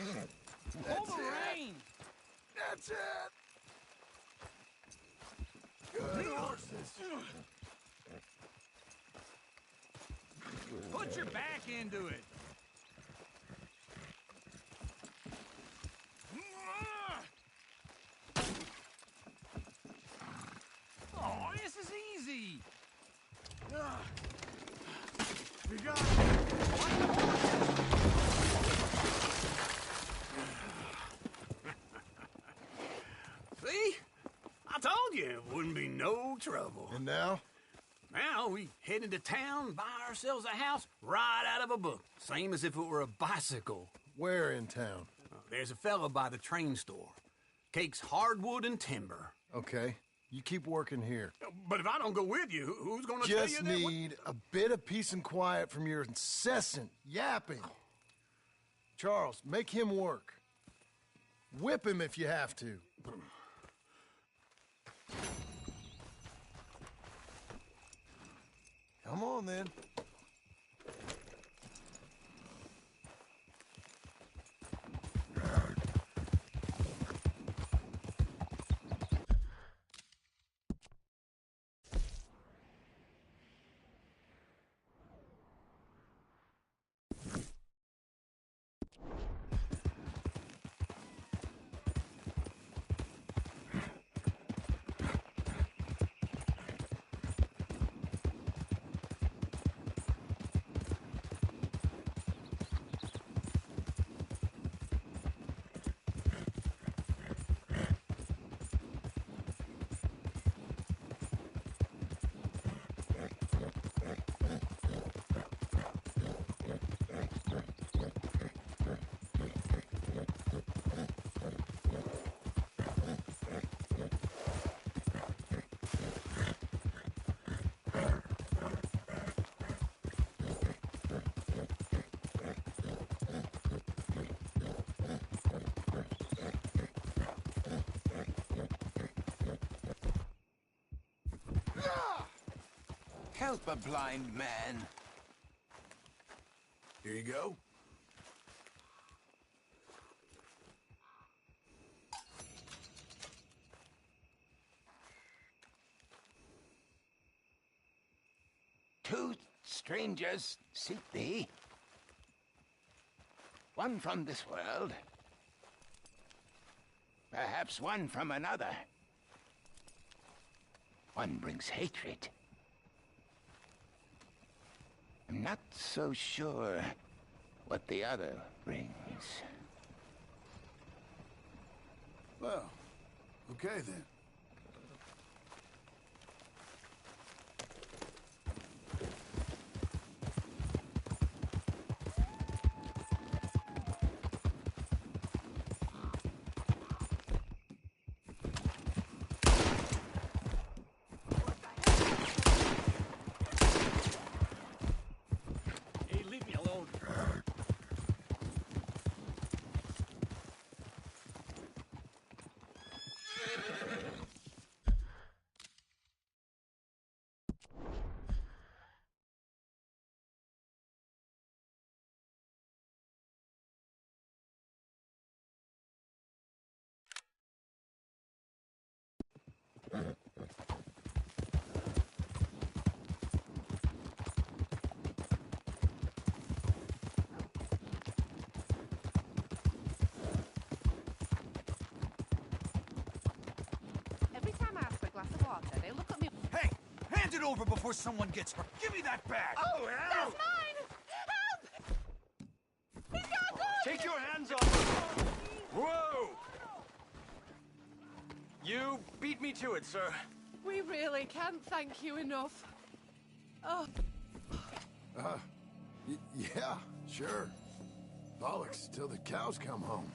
That's it. That's it. Good horses. Put your back into it. Oh, this is easy. You got it. See? I told you it wouldn't be no trouble. And now? Now we head into town, buy ourselves a house right out of a book. Same as if it were a bicycle. Where in town? There's a fella by the train store. Cakes hardwood and timber. Okay. You keep working here. But if I don't go with you, who's gonna tell you Just that? need a bit of peace and quiet from your incessant yapping. Charles, make him work. Whip him if you have to. Come on, then. Help a blind man. Here you go. Two strangers seek thee. One from this world. Perhaps one from another. One brings hatred. I'm not so sure what the other brings. Well, okay then. Hey, leave me alone. Every time I ask for a glass of water, they look at me. Hey, hand it over before someone gets hurt. Give me that bag. Oh, That's mine! Help! He's got a gun! Take your hands off. Whoa! You beat me to it, sir. We really can't thank you enough. Oh, Yeah, sure. Bollocks till the cows come home.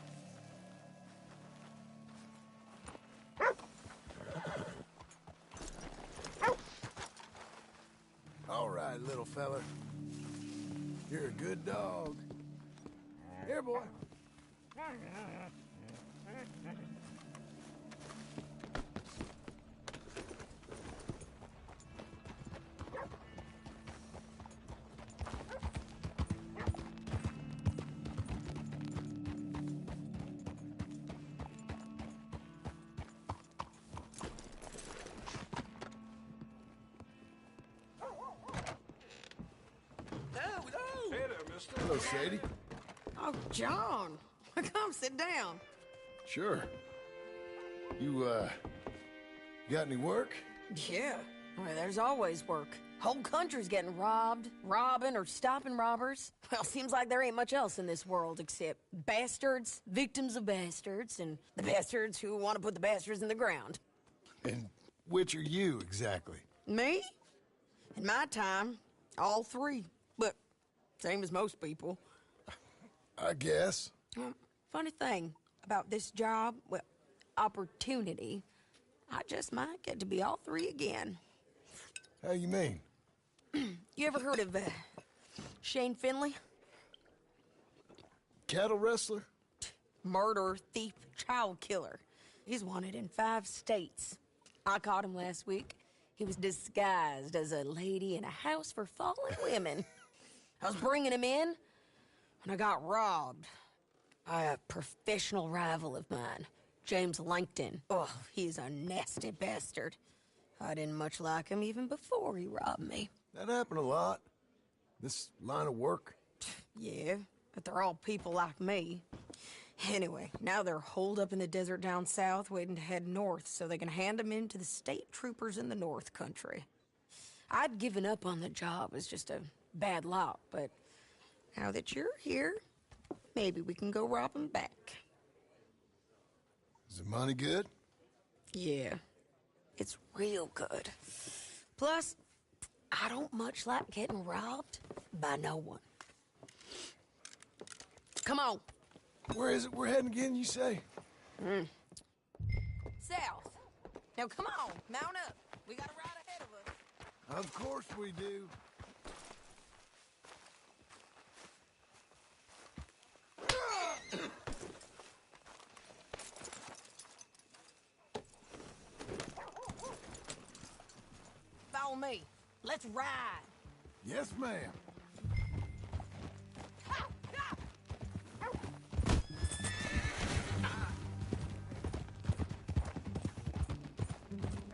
All right, little fella. You're a good dog. Here, boy. Hello, Sadie. Oh, John. Come sit down. Sure. You, got any work? Yeah. Well, there's always work. Whole country's getting robbed, robbing, or stopping robbers. Well, seems like there ain't much else in this world except bastards, victims of bastards, and the bastards who want to put the bastards in the ground. And which are you, exactly? Me? In my time, all three. But same as most people. I guess. Funny thing about this job, well, opportunity, I just might get to be all three again. How you mean? You ever heard of Shane Finley? Cattle wrestler? Murderer, thief, child killer. He's wanted in 5 states. I caught him last week. He was disguised as a lady in a house for fallen women. I was bringing him in, and I got robbed by a professional rival of mine, James Langton. Oh, he's a nasty bastard. I didn't much like him even before he robbed me. That happened a lot. This line of work. Yeah, but they're all people like me. Anyway, now they're holed up in the desert down south, waiting to head north so they can hand them in to the state troopers in the north country. I'd given up on the job as just a bad lot, but now that you're here, maybe we can go rob them back. Is the money good? Yeah, it's real good. Plus, I don't much like getting robbed by no one. Come on. Where is it we're heading again, you say? South. Now come on, mount up. We got a ride ahead of us. Of course we do. Follow me. Let's ride. Yes, ma'am.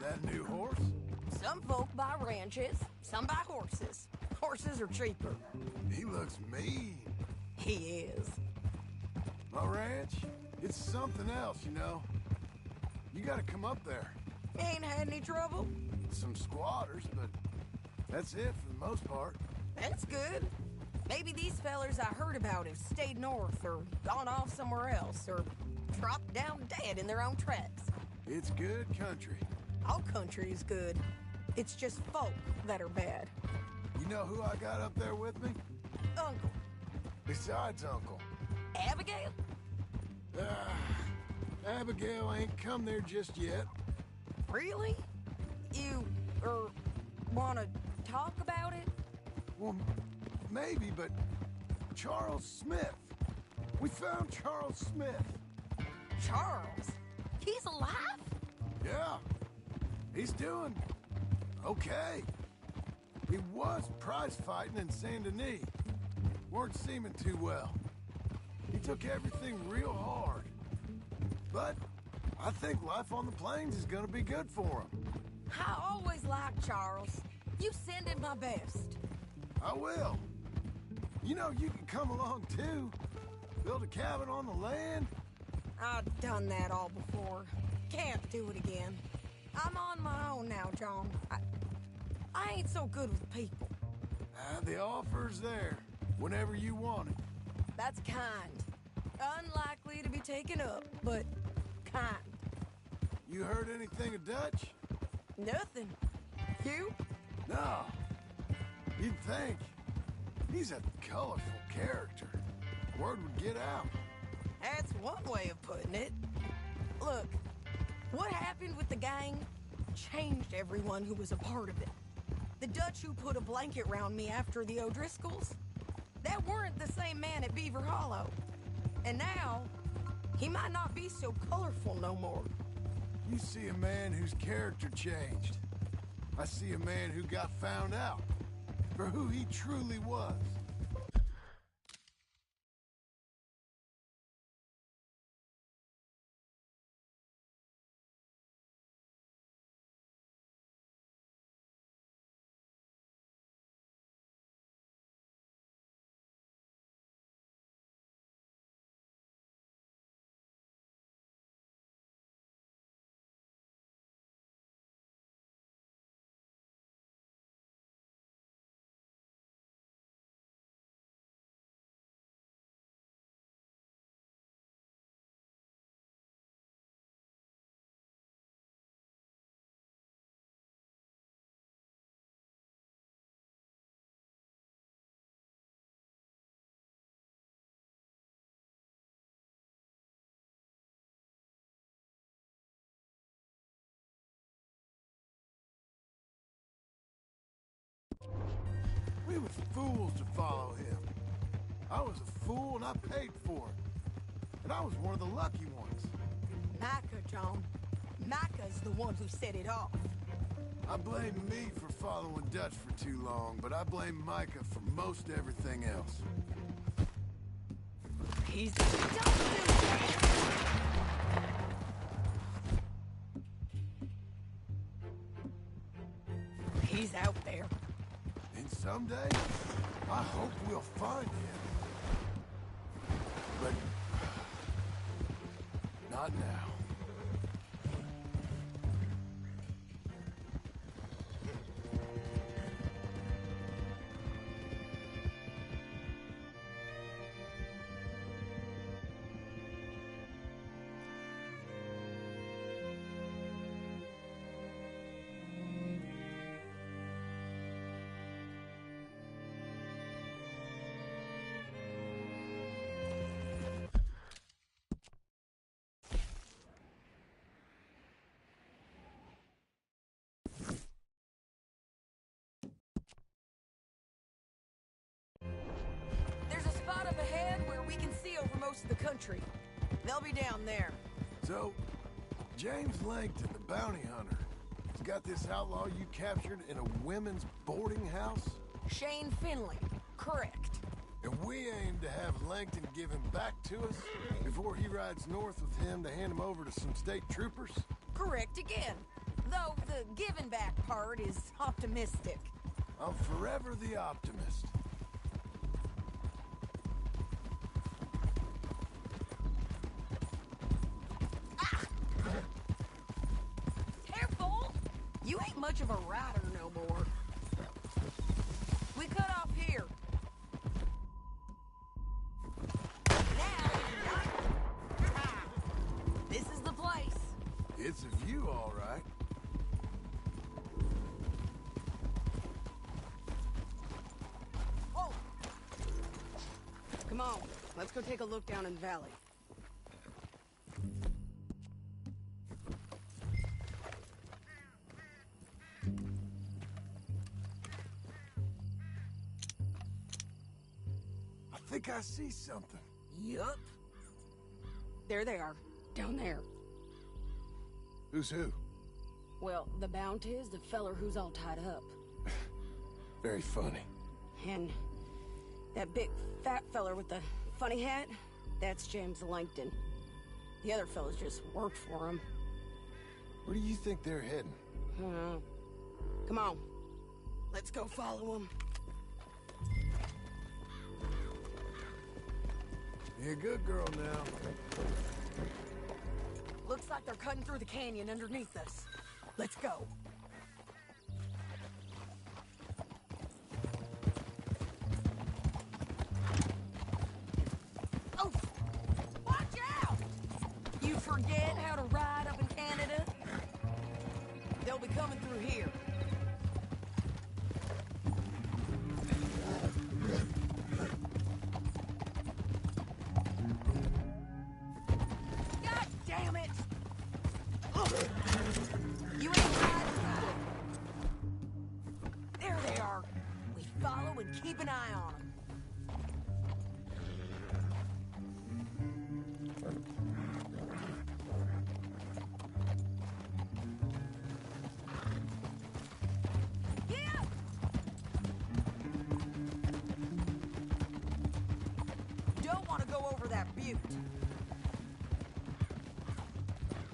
That new horse? Some folk buy ranches, some buy horses. Horses are cheaper. He looks mean. He is. My ranch, it's something else, you know. You gotta come up there. Ain't had any trouble? Some squatters, but that's it for the most part. That's good. Maybe these fellers I heard about have stayed north or gone off somewhere else or dropped down dead in their own tracks. It's good country. All country is good. It's just folk that are bad. You know who I got up there with me? Uncle. Besides Uncle. Abigail? Abigail ain't come there just yet. Really? You, wanna talk about it? Well, maybe, but Charles Smith. We found Charles Smith. Charles? He's alive? Yeah. He's doing okay. He was prize fighting in Saint Denis. Weren't seeming too well. He took everything real hard. But I think life on the plains is gonna be good for him. I always liked Charles. You send him my best. I will. You know, you can come along too. Build a cabin on the land. I've done that all before. Can't do it again. I'm on my own now, John. I ain't so good with people. The offer's there, whenever you want it. That's kind. Unlikely to be taken up, but kind. You heard anything of Dutch? Nothing. You? No. You'd think. He's a colorful character. Word would get out. That's one way of putting it. Look, what happened with the gang changed everyone who was a part of it. The Dutch who put a blanket round me after the O'Driscolls, that weren't the same man at Beaver Hollow. And now, he might not be so colorful no more. You see a man whose character changed. I see a man who got found out for who he truly was. We was fools to follow him. I was a fool and I paid for it. And I was one of the lucky ones. Micah, John. Micah's the one who set it off. I blame me for following Dutch for too long, but I blame Micah for most everything else. He's... Don't do that! He's out there. And someday, I hope we'll find him. But... not now. There's a spot up ahead where we can see over most of the country. They'll be down there. So, James Langton, the bounty hunter, has got this outlaw you captured in a women's boarding house? Shane Finley. Correct. And we aim to have Langton give him back to us before he rides north with him to hand him over to some state troopers? Correct again. Though the giving back part is optimistic. I'm forever the optimist. Careful! You ain't much of a rider no more. We cut off here. Now, this is the place. It's a view, all right. Oh! Come on, let's go take a look down in the valley. I think I see something. Yup. There they are, down there. Who's who? Well, the Bounty is the feller who's all tied up. Very funny. And that big fat feller with the funny hat, that's James Langton. The other fellas just worked for him. Where do you think they're heading? Come on. Let's go follow them. Be a good girl now. Looks like they're cutting through the canyon underneath us. Let's go. Oh! Watch out! You forget how to ride up in Canada? They'll be coming through here. God damn it! Ugh. You ain't riding right. There they are. We follow and keep an eye on them. Yeah! Don't want to go over that butte.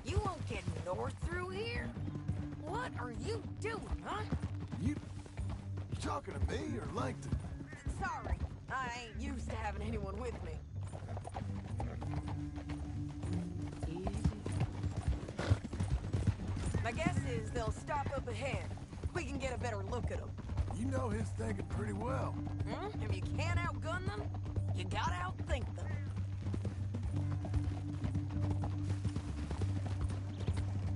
You won't get north through here? What are you doing, huh? You talking to me or Langton? Sorry, I ain't used to having anyone with me. Easy. My guess is they'll stop up ahead. We can get a better look at them. You know his thinking pretty well. If you can't outgun them, you gotta outthink them.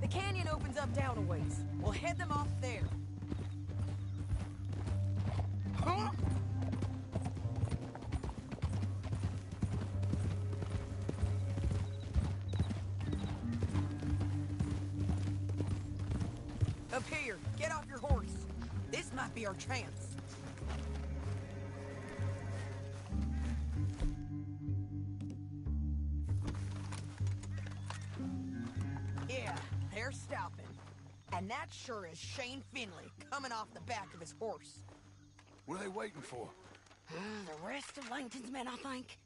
The canyon opens up down a ways. We'll head them off there. Huh? Up here, get off your horse. This might be our chance. Yeah, they're stopping. And that sure is Shane Finley coming off the back of his horse. What are they waiting for? The rest of Langton's men, I think.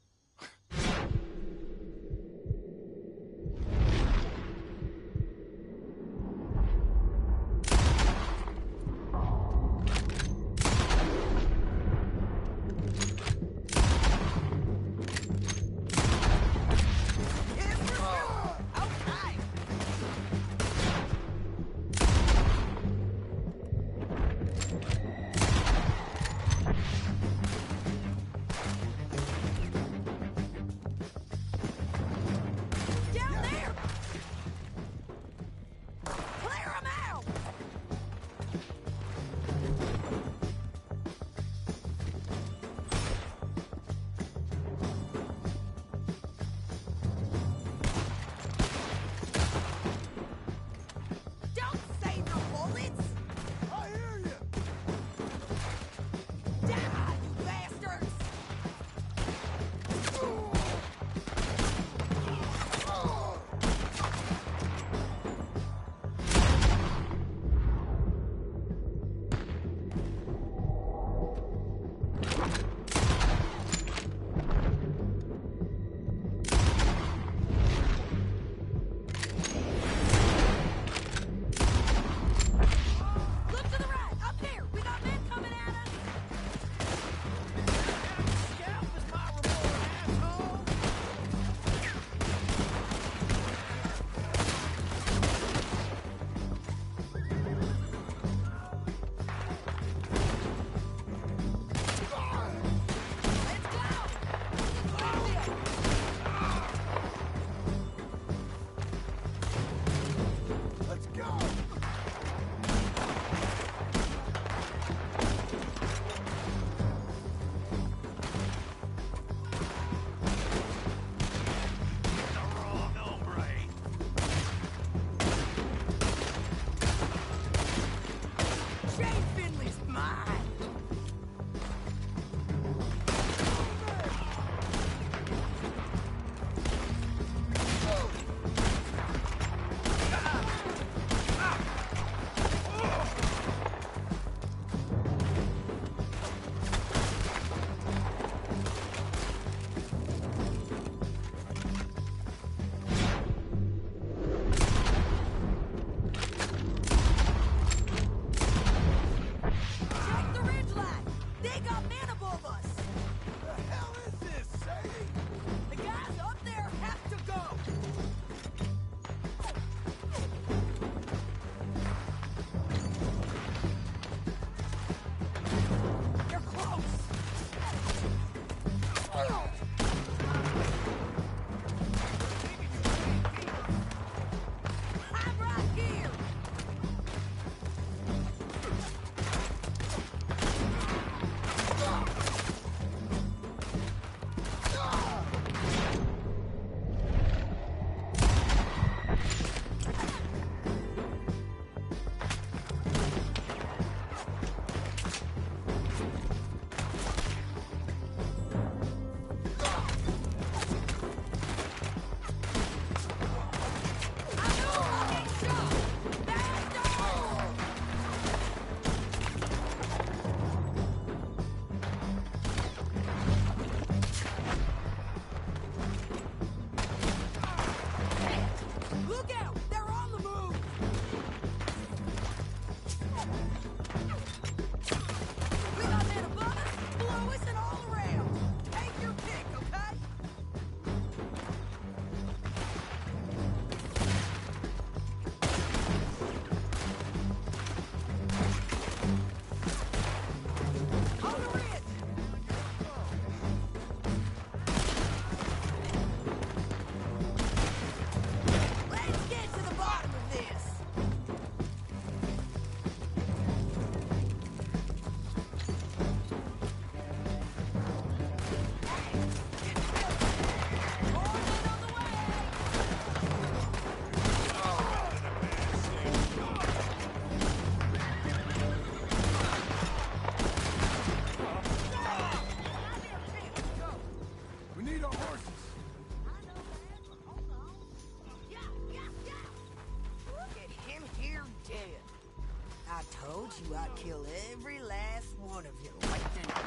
I'd kill every last one of you right now.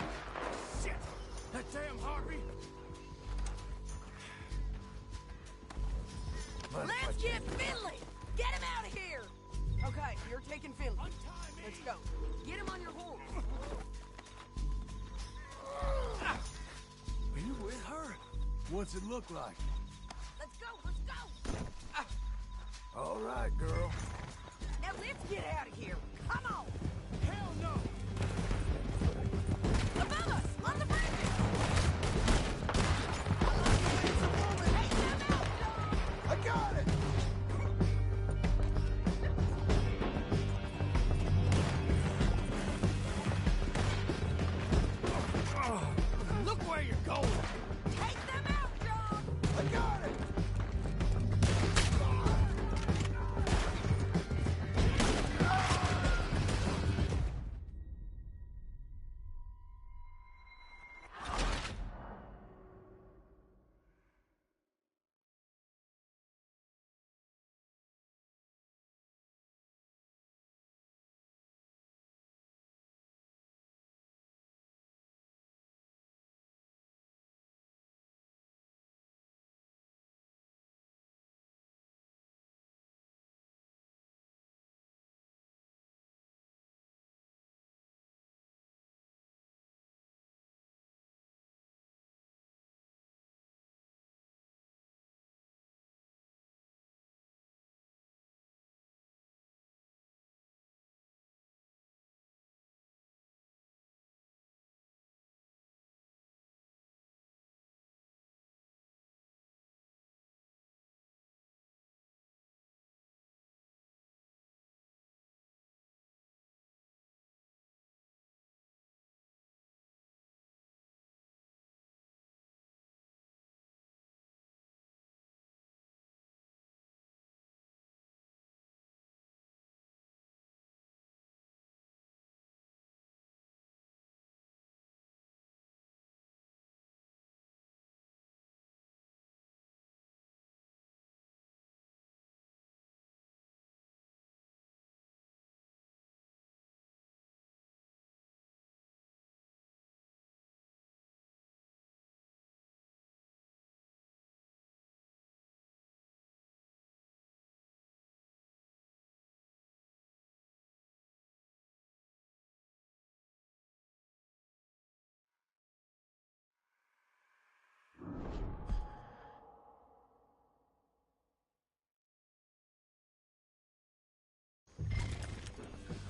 Shit! That damn Harvey! Let's get Finley! Get him out of here! Okay, you're taking Finley. Let's go. Get him on your horse. Are you with her? What's it look like? Let's go, let's go! All right, girl. Now let's get out of here. Come on! Hell no! Above us! On the bridge! I got it! Look where you're going! Take them out, John! I got it!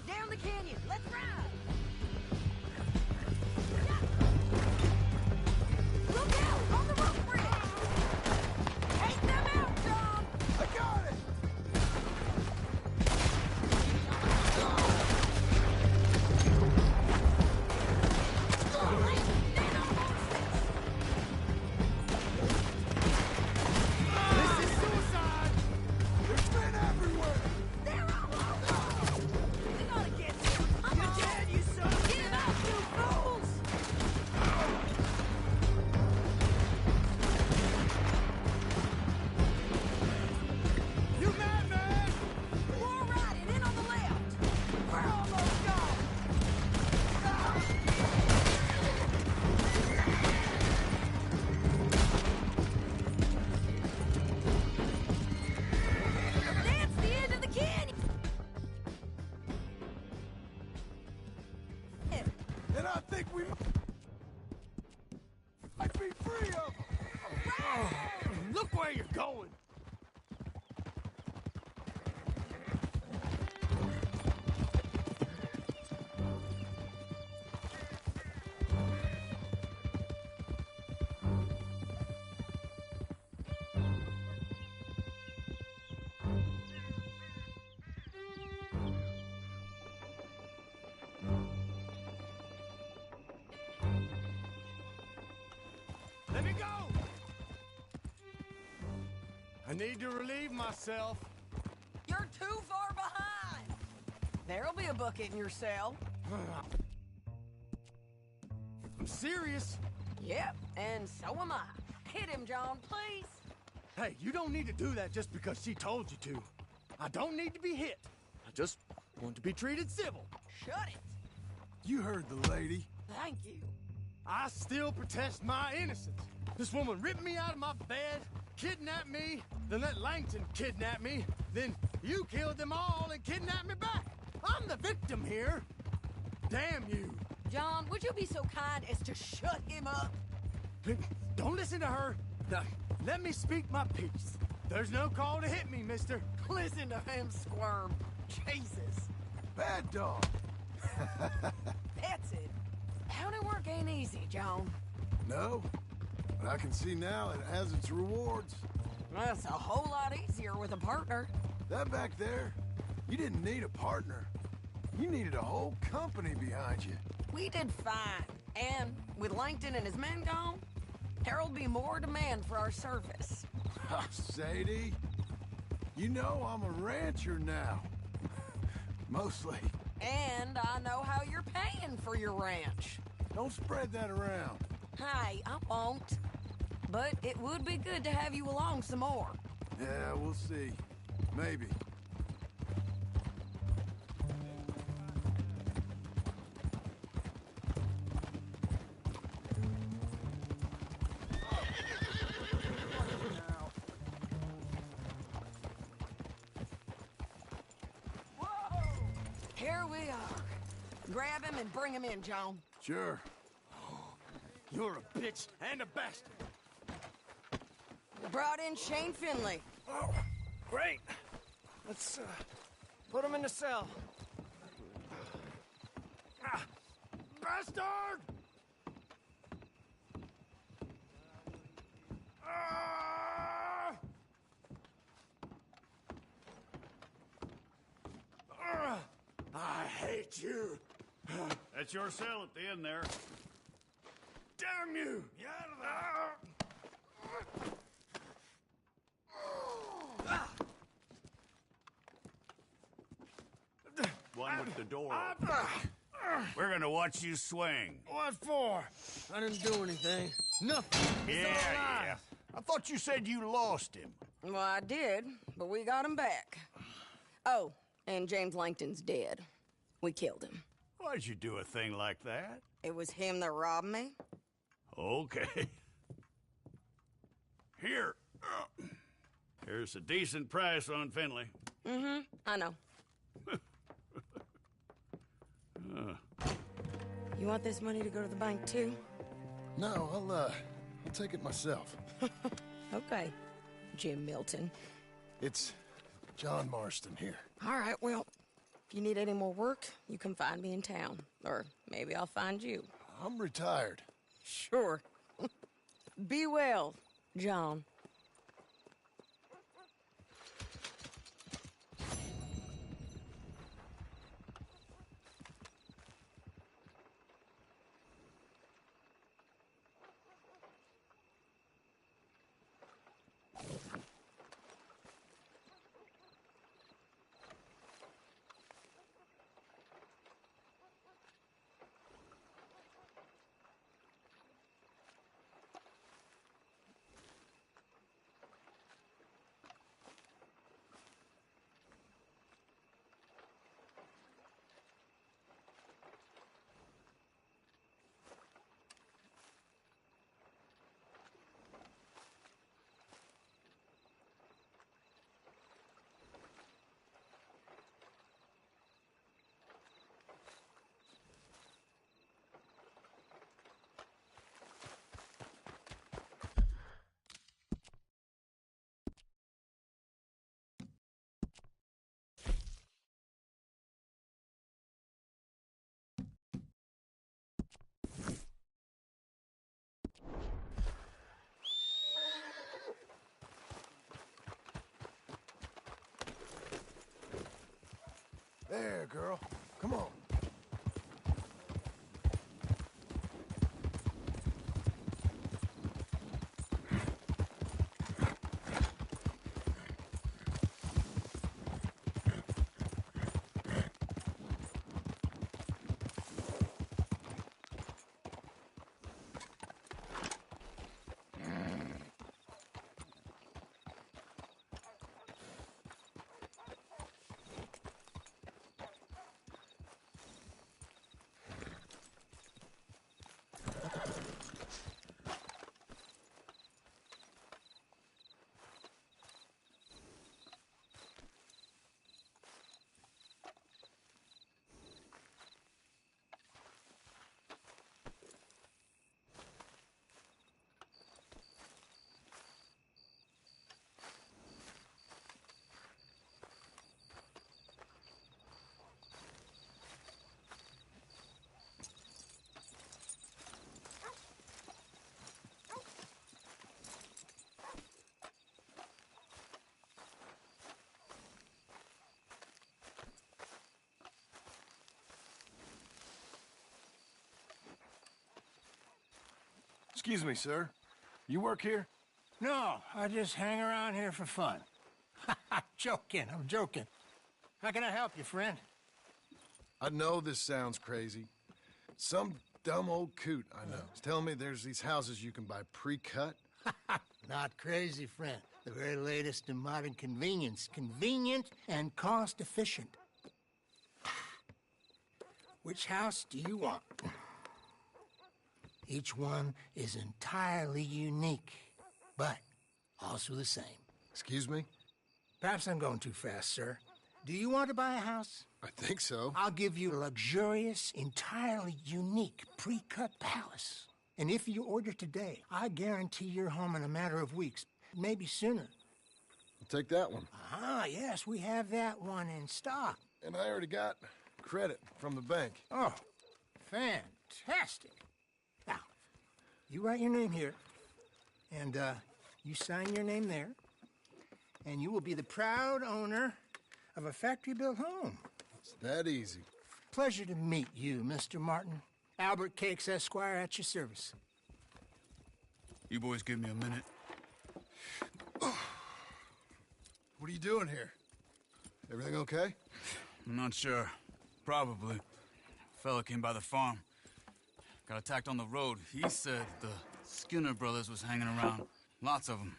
Down the canyon! Let's ride! Look out! On the rope bridge! Take them out, John! I got it! This is suicide! There's men everywhere! They're all over! We gotta get them! You're dead, you son of a... Get out, you fools! You madman! More riding in on the left! We're almost gone! That's the end of the canyon! And I think we might be free of them! Look where you're going! Let me go! I need to relieve myself. You're too far behind! There'll be a bucket in your cell. I'm serious. Yep, and so am I. Hit him, John, please. Hey, you don't need to do that just because she told you to. I don't need to be hit. I just want to be treated civil. Shut it. You heard the lady. Thank you. I still protest my innocence. This woman ripped me out of my bed, kidnapped me, then let Langton kidnap me, then you killed them all and kidnapped me back. I'm the victim here. Damn you. John, would you be so kind as to shut him up? Don't listen to her. Let me speak my piece. There's no call to hit me, mister. Listen to him squirm. Jesus. Bad dog. That's it. County work ain't easy, John. No, but I can see now it has its rewards. That's a whole lot easier with a partner. That back there, you didn't need a partner. You needed a whole company behind you. We did fine. And with Langton and his men gone, there'll be more demand for our service. Sadie, you know I'm a rancher now. Mostly. And I know how you're paying for your ranch. Don't spread that around. Hey, I won't. But it would be good to have you along some more. Yeah, we'll see. Maybe. Here we are. Grab him and bring him in, John. Sure. You're a bitch and a bastard. We brought in Shane Finley. Oh, great. Let's, put him in the cell. Ah, bastard! Ah! Ah! I hate you. That's your cell at the end there. Damn you! Get out of there! One with the door open. We're gonna watch you swing. What for? I didn't do anything. Nothing. Yeah. I thought you said you lost him. Well, I did, but we got him back. Oh, and James Langton's dead. We killed him. Why'd you do a thing like that? It was him that robbed me. Okay. Here. Here's a decent price on Finley. Mm-hmm, I know. You want this money to go to the bank, too? No, I'll take it myself. Okay, Jim Milton. It's John Marston here. All right, well, if you need any more work, you can find me in town. Or maybe I'll find you. I'm retired. Sure. Be well, John. There, girl. Come on. Excuse me, sir. You work here? No, I just hang around here for fun. I'm joking. How can I help you, friend? I know this sounds crazy. Some dumb old coot I know is telling me there's these houses you can buy pre-cut. Not crazy, friend. The very latest in modern convenience. Convenient and cost-efficient. Which house do you want? Each one is entirely unique, but also the same. Excuse me? Perhaps I'm going too fast, sir. Do you want to buy a house? I think so. I'll give you a luxurious, entirely unique pre-cut palace. And if you order today, I guarantee you're home in a matter of weeks, maybe sooner. I'll take that one. Ah, yes, we have that one in stock. And I already got credit from the bank. Oh, fantastic. Now, you write your name here, and you sign your name there, and you will be the proud owner of a factory-built home. It's that easy. Pleasure to meet you, Mr. Martin. Albert Cakes, Esquire, at your service. You boys give me a minute. What are you doing here? Everything okay? I'm not sure. Probably. Fella came by the farm. Got attacked on the road. He said the Skinner brothers was hanging around. Lots of them.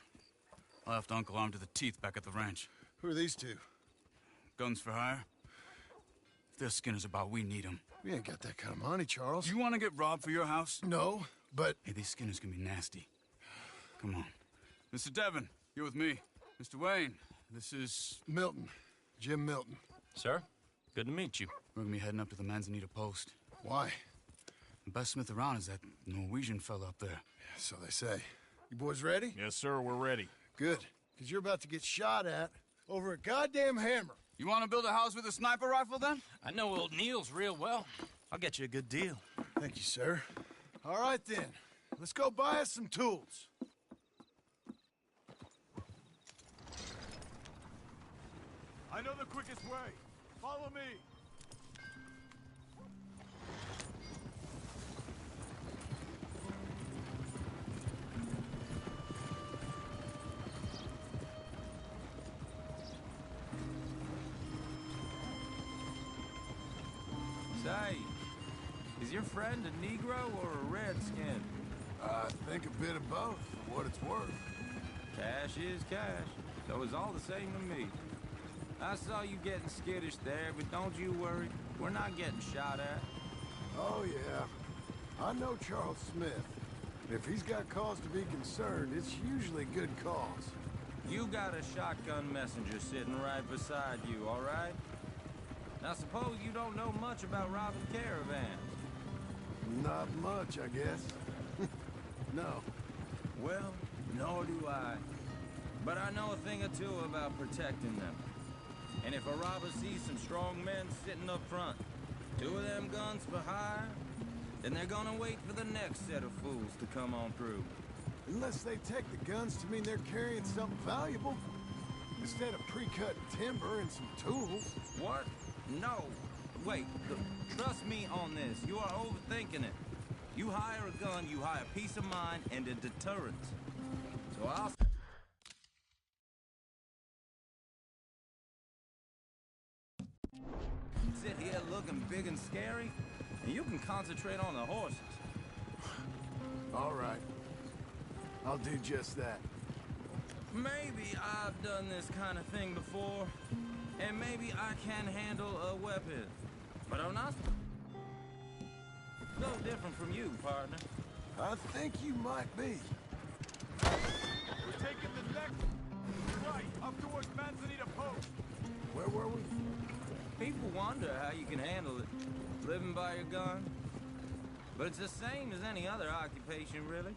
I left Uncle armed to the teeth back at the ranch. Who are these two? Guns for hire? If they're Skinner's about, we need them. We ain't got that kind of money, Charles. You want to get robbed for your house? No, but... Hey, these Skinners can be nasty. Come on. Mr. Devon, you're with me. Mr. Wayne, this is... Milton. Jim Milton. Sir, good to meet you. We're gonna be heading up to the Manzanita post. Why? The best smith around is that Norwegian fella up there. Yeah, so they say. You boys ready? Yes, sir, we're ready. Good. Because you're about to get shot at over a goddamn hammer. You want to build a house with a sniper rifle, then? I know old Neil's real well. I'll get you a good deal. Thank you, sir. All right, then. Let's go buy us some tools. I know the quickest way. Follow me. Say, is your friend a Negro or a Redskin? I think a bit of both, for what it's worth. Cash is cash, so it's all the same to me. I saw you getting skittish there, but don't you worry. We're not getting shot at. Oh, yeah. I know Charles Smith. If he's got cause to be concerned, it's usually good cause. You got a shotgun messenger sitting right beside you, all right? Now suppose you don't know much about robbing caravans. Not much, I guess. No. Well, nor do I. But I know a thing or two about protecting them. And if a robber sees some strong men sitting up front, 2 of them guns for hire, then they're gonna wait for the next set of fools to come on through. Unless they take the guns to mean they're carrying something valuable. Instead of pre-cut timber and some tools. What? No. Wait, trust me on this. You are overthinking it. You hire a gun, you hire peace of mind and a deterrent. So I'll sit here looking big and scary, and you can concentrate on the horses. All right. I'll do just that. Maybe I've done this kind of thing before, and maybe I can handle a weapon. But I'm not so different from you, partner. I think you might be. We're taking the next right up towards Manzanita Post. Where were we? People wonder how you can handle it, living by your gun. But it's the same as any other occupation, really.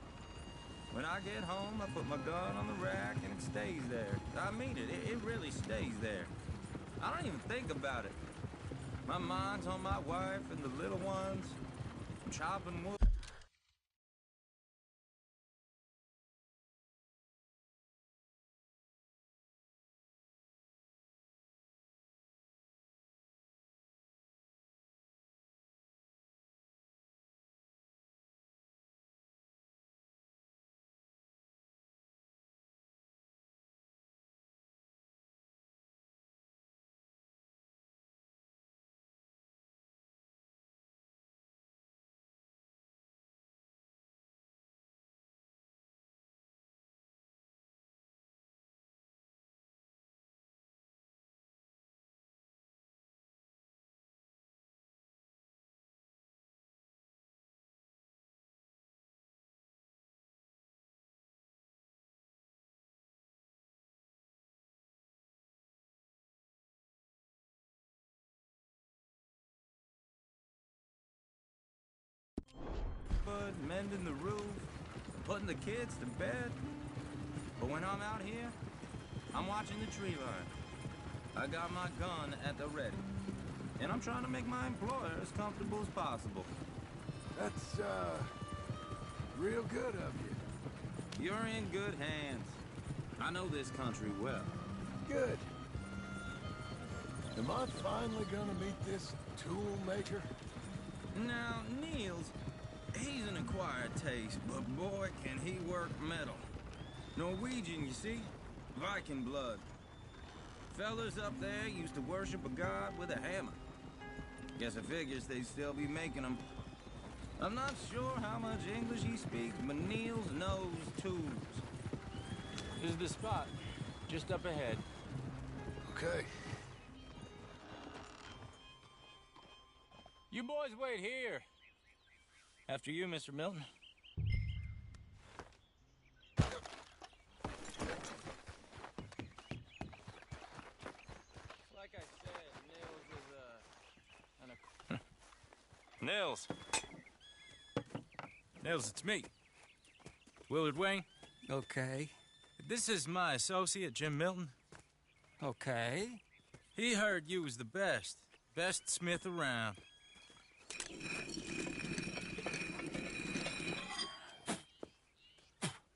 When I get home, I put my gun on the rack and it stays there. I mean it, it really stays there. I don't even think about it. My mind's on my wife and the little ones. I'm chopping wood. mending the roof, putting the kids to bed. But when I'm out here, I'm watching the tree line. I got my gun at the ready. And I'm trying to make my employer as comfortable as possible. That's, real good of you. You're in good hands. I know this country well. Good. Am I finally gonna meet this tool maker? Now, Niels, he's an acquired taste, but boy, can he work metal. Norwegian, you see? Viking blood. Fellas up there used to worship a god with a hammer. Guess I figures they'd still be making them. I'm not sure how much English he speaks, but Niels knows tools. This is the spot, just up ahead. Okay. You boys wait here. After you, Mr. Milton. Like I said, Nils is, Nils, it's me. Willard Wayne. Okay. This is my associate, Jim Milton. Okay. He heard you was the best smith around.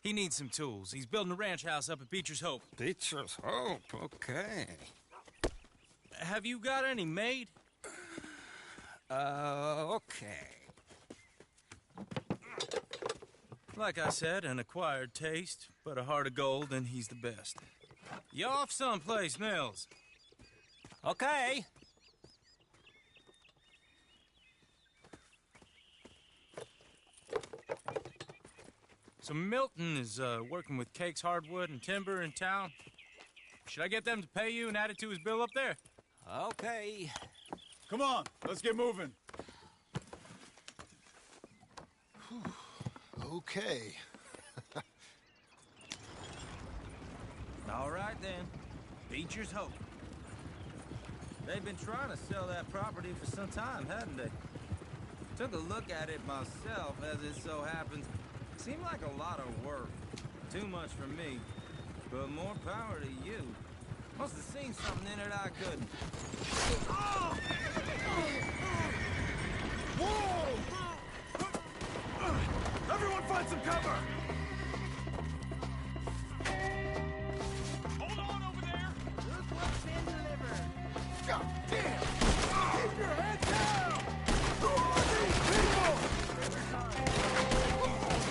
He needs some tools. He's building a ranch house up at Beecher's Hope. Beecher's Hope, okay. Have you got any made? Okay. Like I said, an acquired taste, but a heart of gold, and he's the best. You off someplace, Nils? Okay. So Milton is working with Cake's Hardwood and Timber in town. Should I get them to pay you and add it to his bill up there? Okay. Come on, let's get moving. Okay. All right, then. Beecher's Hope. They've been trying to sell that property for some time, hadn't they? Took a look at it myself, as it so happens. Seemed like a lot of work. Too much for me. But more power to you. Must have seen something in it I couldn't. Whoa! Everyone find some cover! Hold on over there! Look what's been delivered. God damn! Keep your head down! Who are these people?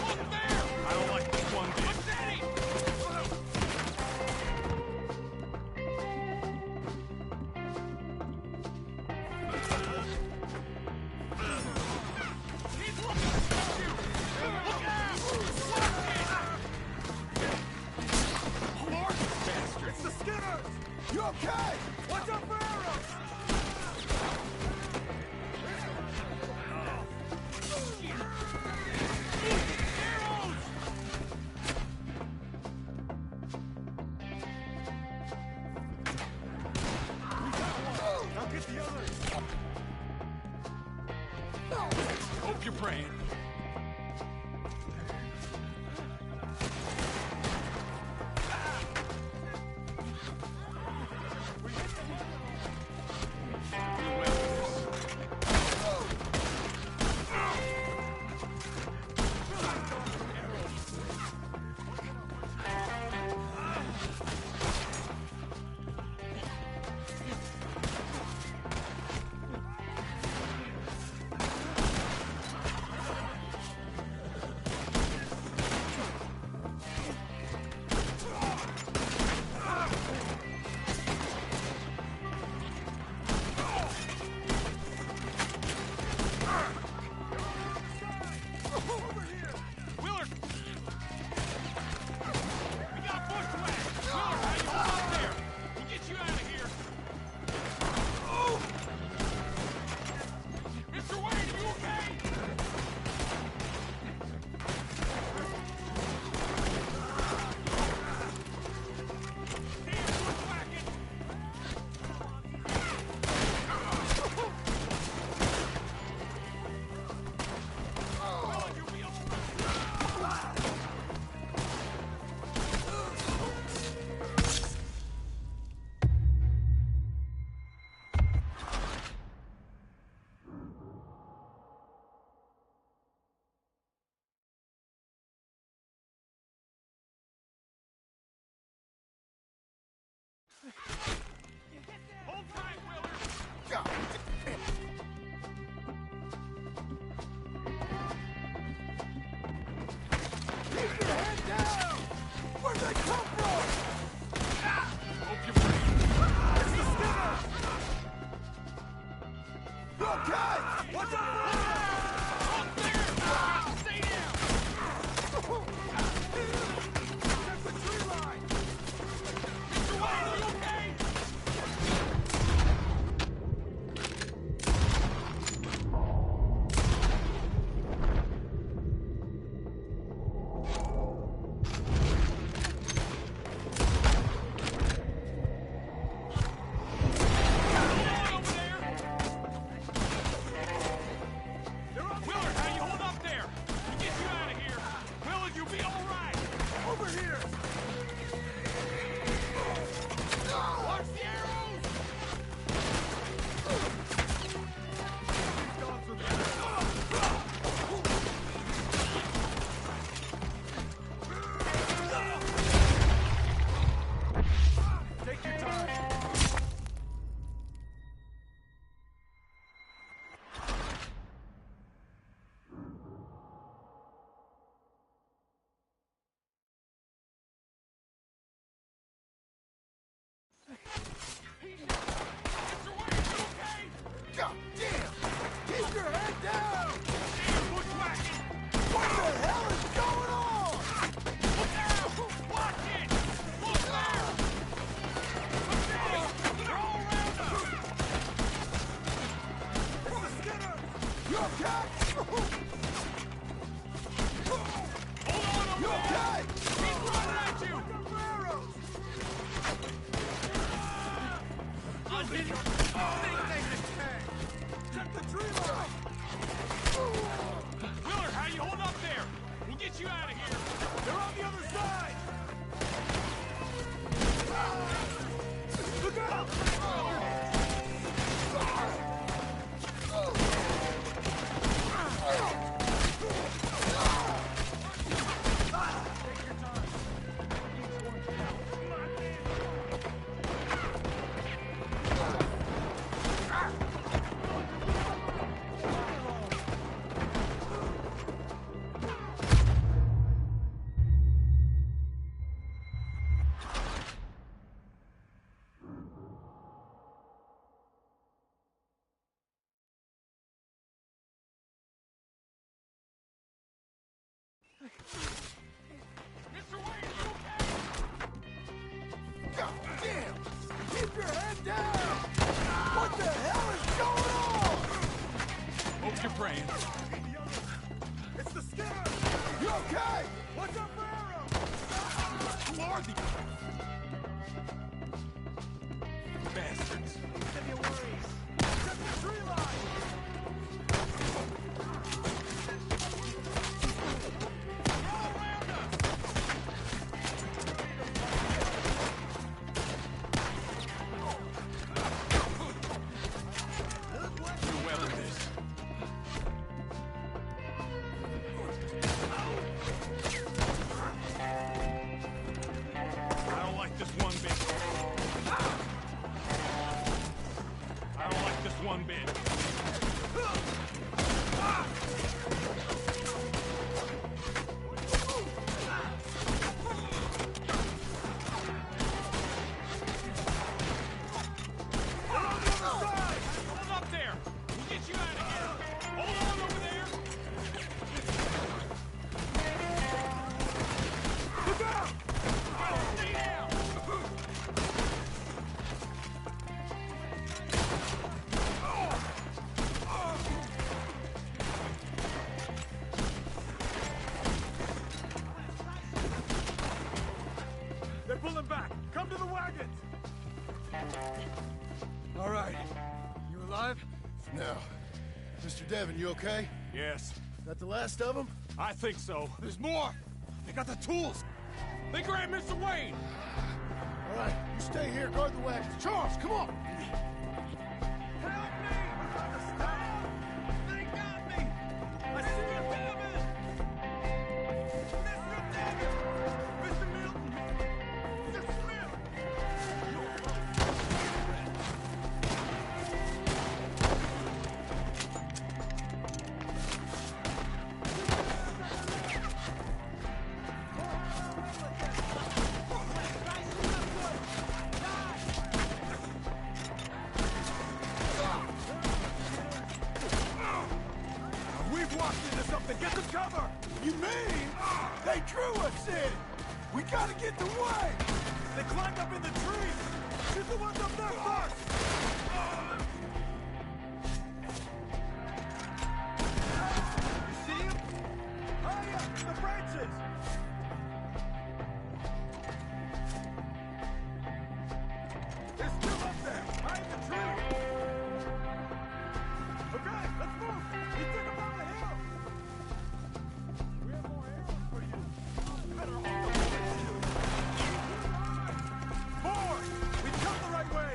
Look there! I don't like this one bit. What's that? It's the Skinners! You okay? Watch out for arrows! Now get the others! Hope you're praying. Check the tree line! Willard, how you hold up there? We'll get you out of here. They're on the other side! Look out! God damn! Keep your head down! What the hell is going on? Hope you're praying. It's the Skinner! You okay? What's up for arrows? Who are these bastards? Give me worries. Check the tree line! They're all around us! You weather this. I don't like this one bit. I don't like this one bit. They're on the other side! Hold up there! We'll get you out of here! Hold on over there! Look out! Stay down! They're pulling back! Come to the wagons! All right. You alive? No. Mr. Devon, you okay? Yes, That the last of them? I think so. There's more! They got the tools! They grabbed Mr. Wayne! All right, you stay here, guard the wagons. Charles, come on! Help me! I'm trying to stop! They got me! I see a Devon! Mr. Devon! Mr. Milton! Mr. Smith! We've walked into something! Get the cover! You mean they drew us in? We gotta get the way! They climbed up in the trees! Shoot the ones up there first! You see him? Hurry up! The branches! They're still up there! Behind the tree! Okay, let's move! We took them down the hill! We have more arrows for you! Better hold them! Forward! We've come the right way!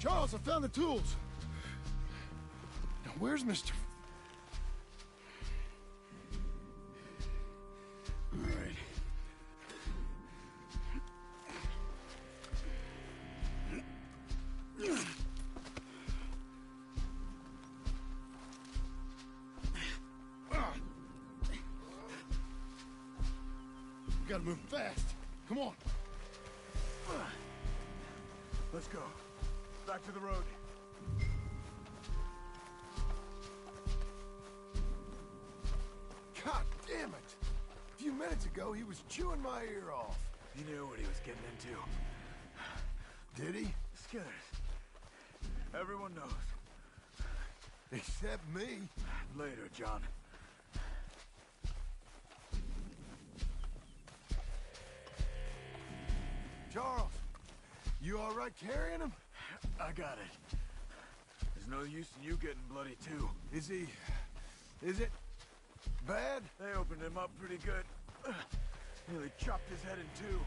Charles, I found the tools. Now, where's Mr. All right. We gotta move fast. Come on. Let's go. Back to the road. God damn it! A few minutes ago, he was chewing my ear off. He knew what he was getting into. Did he? Skinners. Everyone knows. Except me. Later, John. Charles, you all right carrying him? I got it. There's no use in you getting bloody, too. Is he... is it... bad? They opened him up pretty good. Nearly chopped his head in two.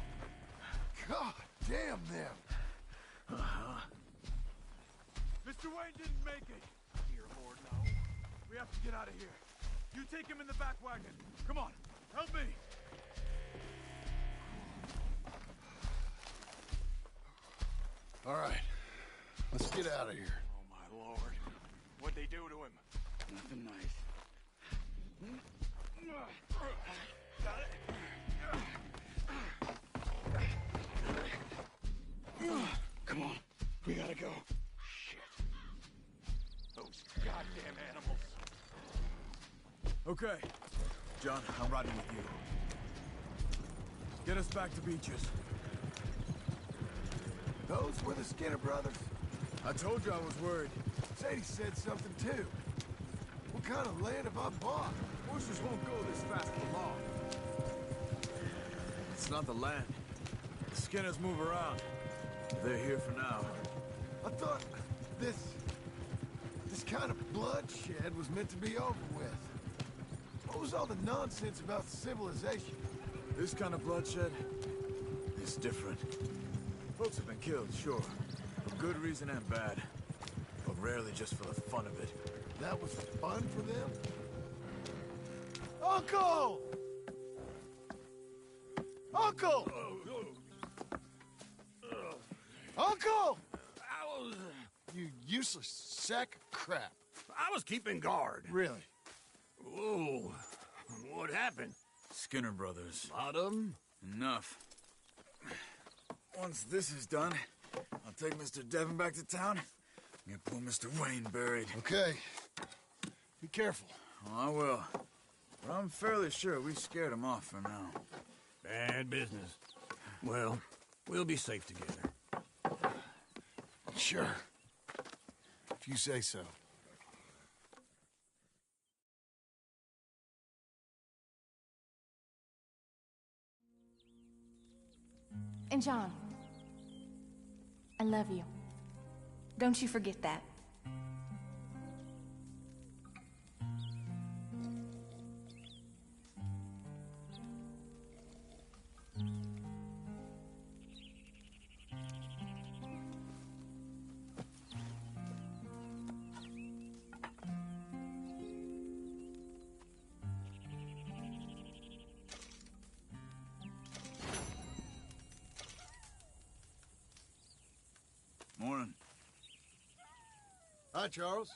God damn them. Uh-huh. Mr. Wayne didn't make it. Dear Lord, no. We have to get out of here. You take him in the back wagon. Come on, help me. All right, let's get out of here. Oh, my Lord. What'd they do to him? Nothing nice. Got it? Come on, we gotta go. Shit. Those goddamn animals. Okay. John, I'm riding with you. Get us back to Beaches. Those were the Skinner brothers. I told you I was worried. Sadie said something too. What kind of land have I bought? Horses won't go this fast for long. It's not the land. The Skinners move around. They're here for now. I thought this kind of bloodshed was meant to be over with. What was all the nonsense about civilization? This kind of bloodshed is different. Folks have been killed, sure. For good reason and bad. But rarely just for the fun of it. That was fun for them? Uncle! Uncle! Uncle! You useless sack of crap. I was keeping guard. Really? Whoa. What happened? Skinner brothers. Lot of them? Enough. Once this is done, I'll take Mr. Devon back to town and get poor Mr. Wayne buried. Okay. Be careful. Oh, I will. But I'm fairly sure we scared him off for now. Bad business. Well, we'll be safe together. Sure. If you say so. And John, I love you. Don't you forget that. Morning. Hi, Charles.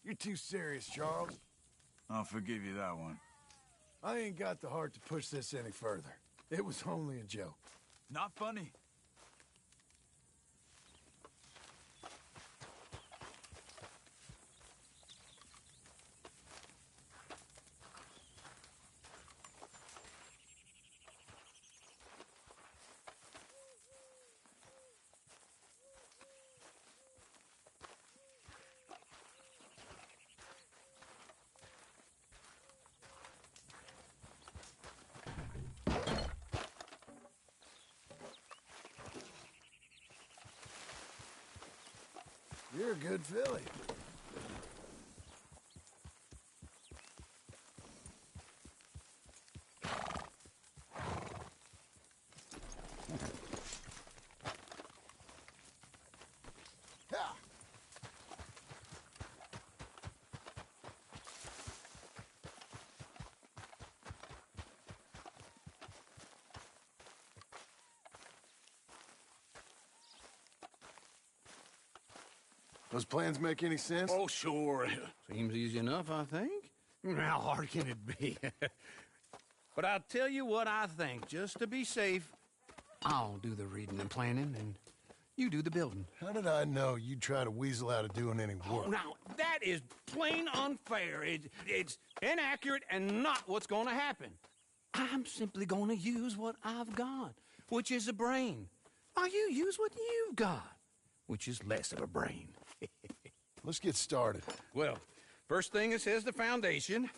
You're too serious, Charles. I'll forgive you that one. I ain't got the heart to push this any further. It was only a joke. Not funny. You're a good filly. Those plans make any sense? Oh, sure. Seems easy enough, I think. How hard can it be? But I'll tell you what I think. Just to be safe, I'll do the reading and planning, and you do the building. How did I know you'd try to weasel out of doing any work? Oh, now, that is plain unfair. It's inaccurate and not what's going to happen. I'm simply going to use what I've got, which is a brain. While you use what you've got, which is less of a brain. Let's get started. Well, first thing it says the foundation,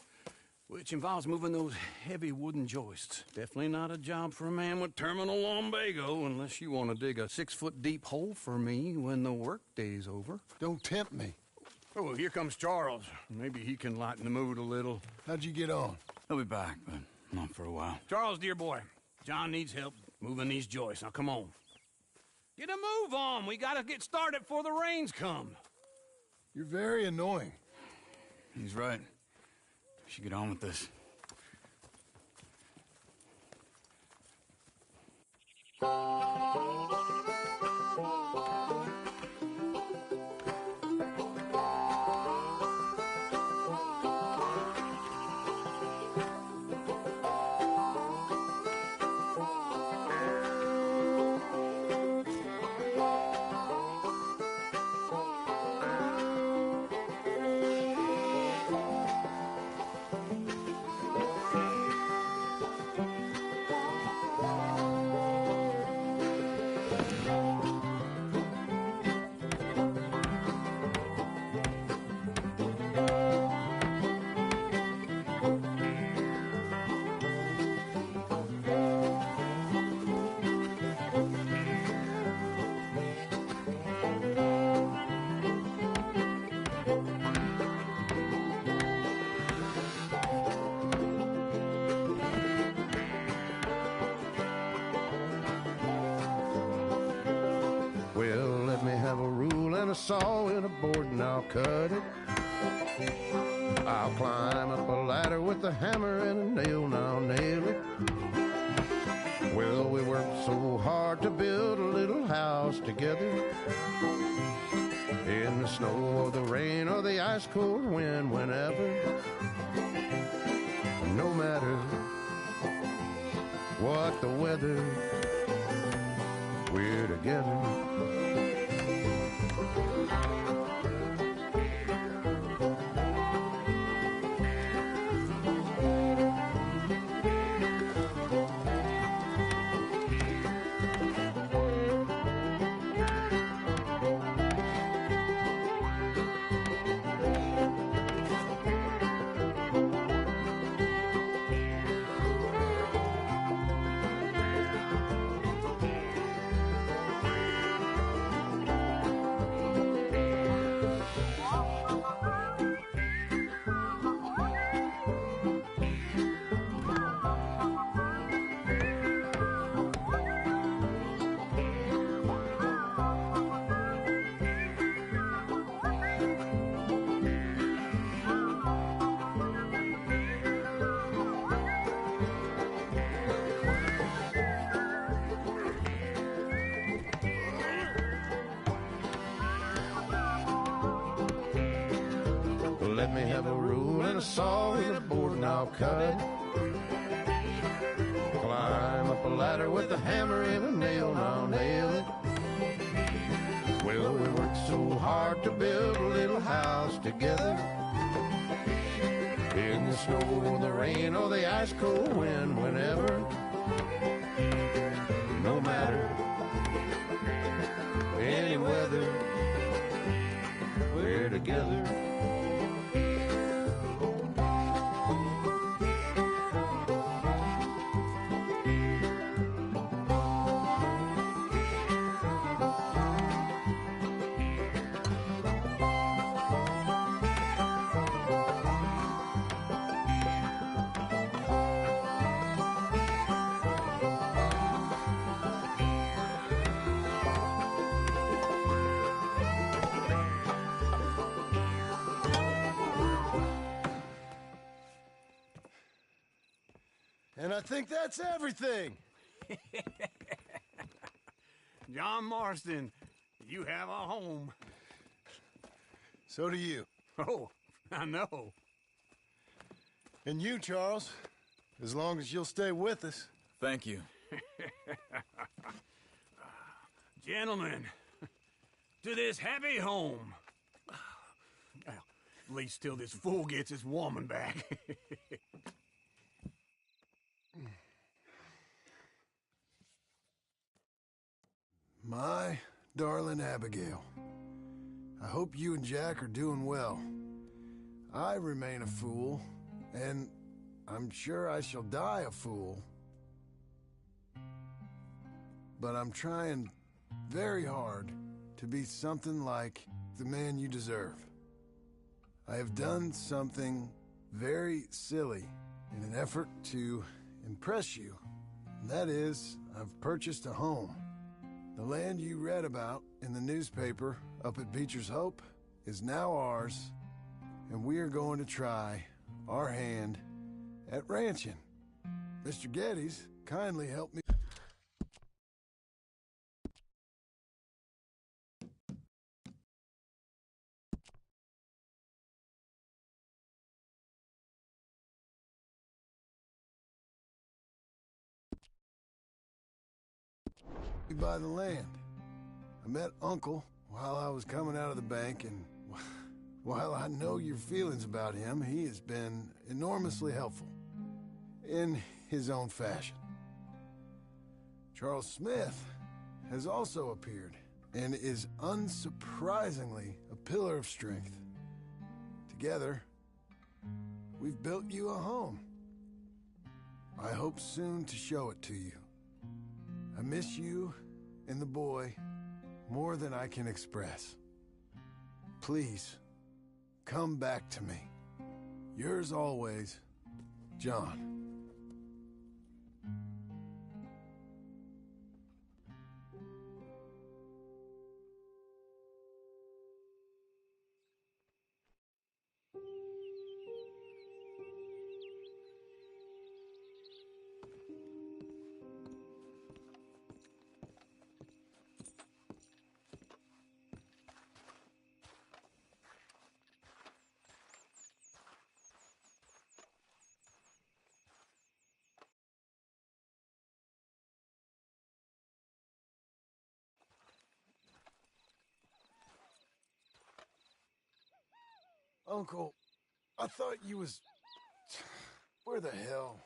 which involves moving those heavy wooden joists. Definitely not a job for a man with terminal lumbago, unless you want to dig a 6-foot deep hole for me when the workday's over. Don't tempt me. Oh, here comes Charles. Maybe he can lighten the mood a little. How'd you get on? He'll be back, but not for a while. Charles, dear boy, John needs help moving these joists. Now, come on. Get a move on. We gotta get started before the rains come. You're very annoying. He's right. We should get on with this. Saw and a board and I'll cut it. I'll climb up a ladder with a hammer and a nail and I'll nail it. Well, we worked so hard to build a little house together. In the snow or the rain or the ice cold wind, whenever. No matter what the weather, we're together. Let me have a rule and a saw and a board and I'll cut it. Climb up a ladder with a hammer and a nail and I'll nail it. Well, we worked so hard to build a little house together. In the snow or the rain or the ice cold wind, whenever. No matter any weather, we're together. And I think that's everything. John Marston, you have a home. So do you. Oh, I know. And you, Charles, as long as you'll stay with us. Thank you. Gentlemen, to this happy home. Well, at least till this fool gets his woman back. My darling Abigail, I hope you and Jack are doing well. I remain a fool, and I'm sure I shall die a fool. But I'm trying very hard to be something like the man you deserve. I have done something very silly in an effort to impress you. And that is, I've purchased a home. The land you read about in the newspaper up at Beecher's Hope is now ours, and we are going to try our hand at ranching. Mr. Geddes kindly helped me. By the land. I met Uncle while I was coming out of the bank, and while I know your feelings about him, he has been enormously helpful in his own fashion. Charles Smith has also appeared and is unsurprisingly a pillar of strength. Together, we've built you a home. I hope soon to show it to you. I miss you and the boy more than I can express. Please, come back to me. Yours always, John. Uncle, I thought you was... Where the hell?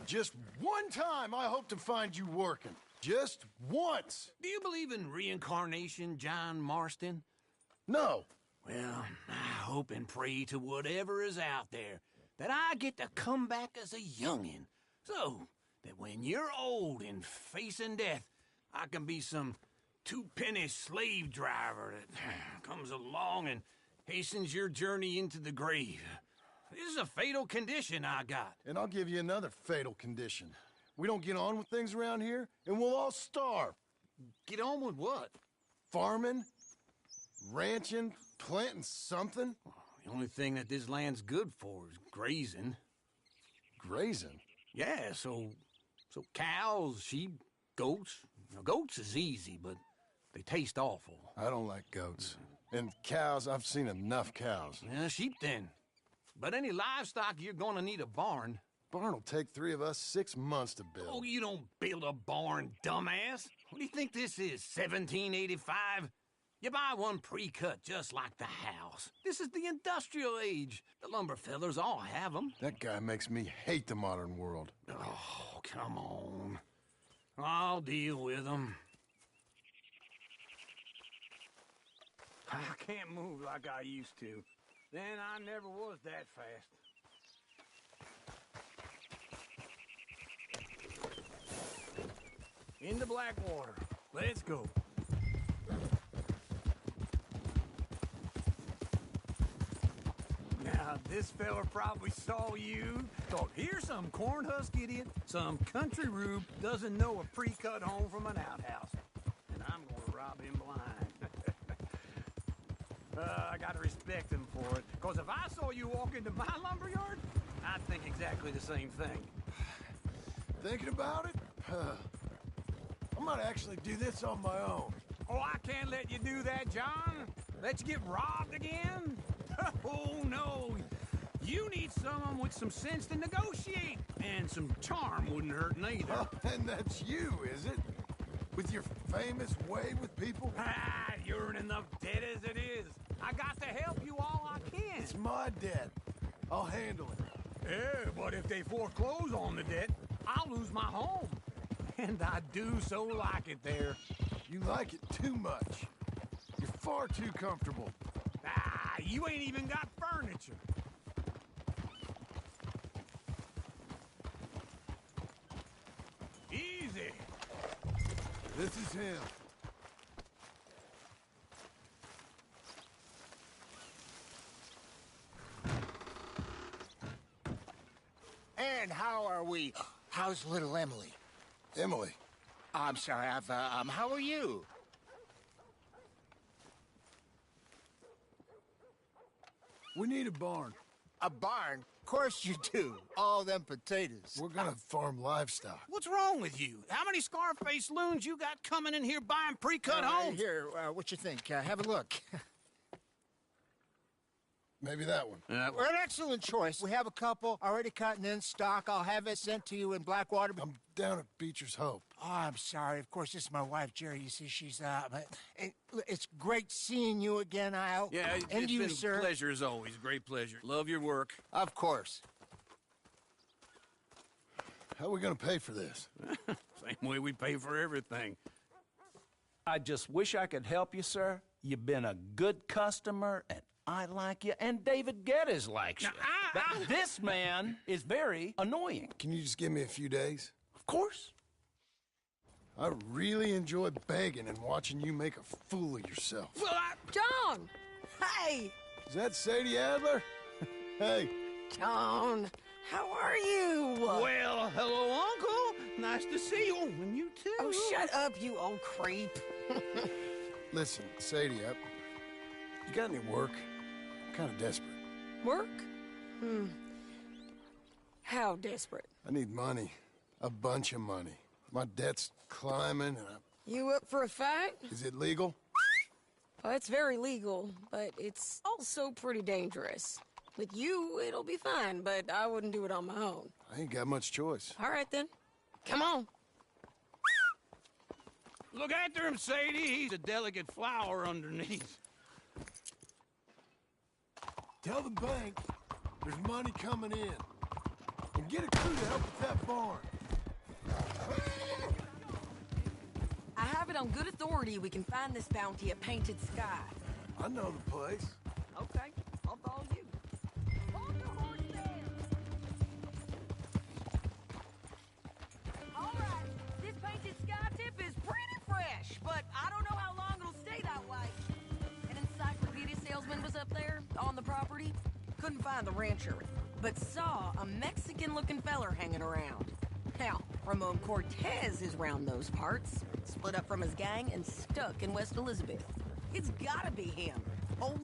Just one time I hope to find you working. Just once. Do you believe in reincarnation, John Marston? No. Well, I hope and pray to whatever is out there that I get to come back as a youngin', so that when you're old and facing death, I can be some two-penny slave driver that comes along and hastens your journey into the grave. This is a fatal condition I got. And I'll give you another fatal condition. We don't get on with things around here, and we'll all starve. Get on with what? Farming, ranching, planting something. The only thing that this land's good for is grazing. Grazing? Yeah, so cows, sheep, goats. Now, goats is easy, but they taste awful. I don't like goats. And cows, I've seen enough cows. Yeah, sheep then. But any livestock, you're gonna need a barn. Barn will take 3 of us 6 months to build. Oh, you don't build a barn, dumbass. What do you think this is, 1785? You buy one pre-cut just like the house. This is the industrial age. The lumber fellers all have them. That guy makes me hate the modern world. Oh, come on. I'll deal with them. I can't move like I used to. Then I never was that fast. Into Blackwater. Let's go. Now, this fella probably saw you, thought, here's some cornhusk idiot, some country rube doesn't know a pre-cut home from an outhouse. And I'm gonna rob him blind. I gotta respect him for it, because if I saw you walk into my lumberyard, I'd think exactly the same thing. Thinking about it? I might actually do this on my own. Oh, I can't let you do that, John. Let you get robbed again? Oh, no. You need someone with some sense to negotiate. And some charm wouldn't hurt neither. Oh, and that's you, is it? With your famous way with people? Ah, you're in enough debt as it is. I got to help you all I can. It's my debt. I'll handle it. Yeah, but if they foreclose on the debt, I'll lose my home. And I do so like it there. You like it too much. You're far too comfortable. Ah, you ain't even got furniture. Easy. This is him. And how are we? How's little Emily? Emily. I'm sorry, how are you? We need a barn. A barn? Of course you do. All them potatoes. We're gonna farm livestock. What's wrong with you? How many Scarface loons you got coming in here buying pre-cut homes? Here, what you think? Have a look. Maybe that one. We're an excellent choice. We have a couple already cut and in stock. I'll have it sent to you in Blackwater. I'm down at Beecher's Hope. Oh, I'm sorry. Of course, this is my wife, Jerry. You see, she's it's great seeing you again, Al. Yeah, and it's you, been sir. a pleasure as always. Great pleasure. Love your work. Of course. How are we gonna pay for this? Same way we pay for everything. I just wish I could help you, sir. You've been a good customer, and I like you, and David Geddes likes you. This man is very annoying. Can you just give me a few days? Of course. I really enjoy begging and watching you make a fool of yourself. Well, John! Hey! Is that Sadie Adler? Hey. John, how are you? Well, hello, Uncle. Nice to see you. And you too. Oh, shut up, you old creep. Listen, Sadie, you got any work? I'm kind of desperate. Work? How desperate? I need money. A bunch of money. My debt's climbing, and You up for a fight? Is it legal? Well, it's very legal, but it's also pretty dangerous. With you, it'll be fine, but I wouldn't do it on my own. I ain't got much choice. All right, then. Come on. Look after him, Sadie. He's a delicate flower underneath. Tell the bank there's money coming in. And get a crew to help with that barn. I have it on good authority we can find this bounty at Painted Sky. I know the place. Okay, I'll follow you. Hold your horse there! All right, this Painted Sky tip is pretty fresh, but I don't know how long it'll stay that way. An encyclopedia salesman was up there on the property. Couldn't find the rancher, but saw a Mexican-looking feller hanging around. Now, Ramon Cortez is round those parts, split up from his gang and stuck in West Elizabeth. It's gotta be him. Oh.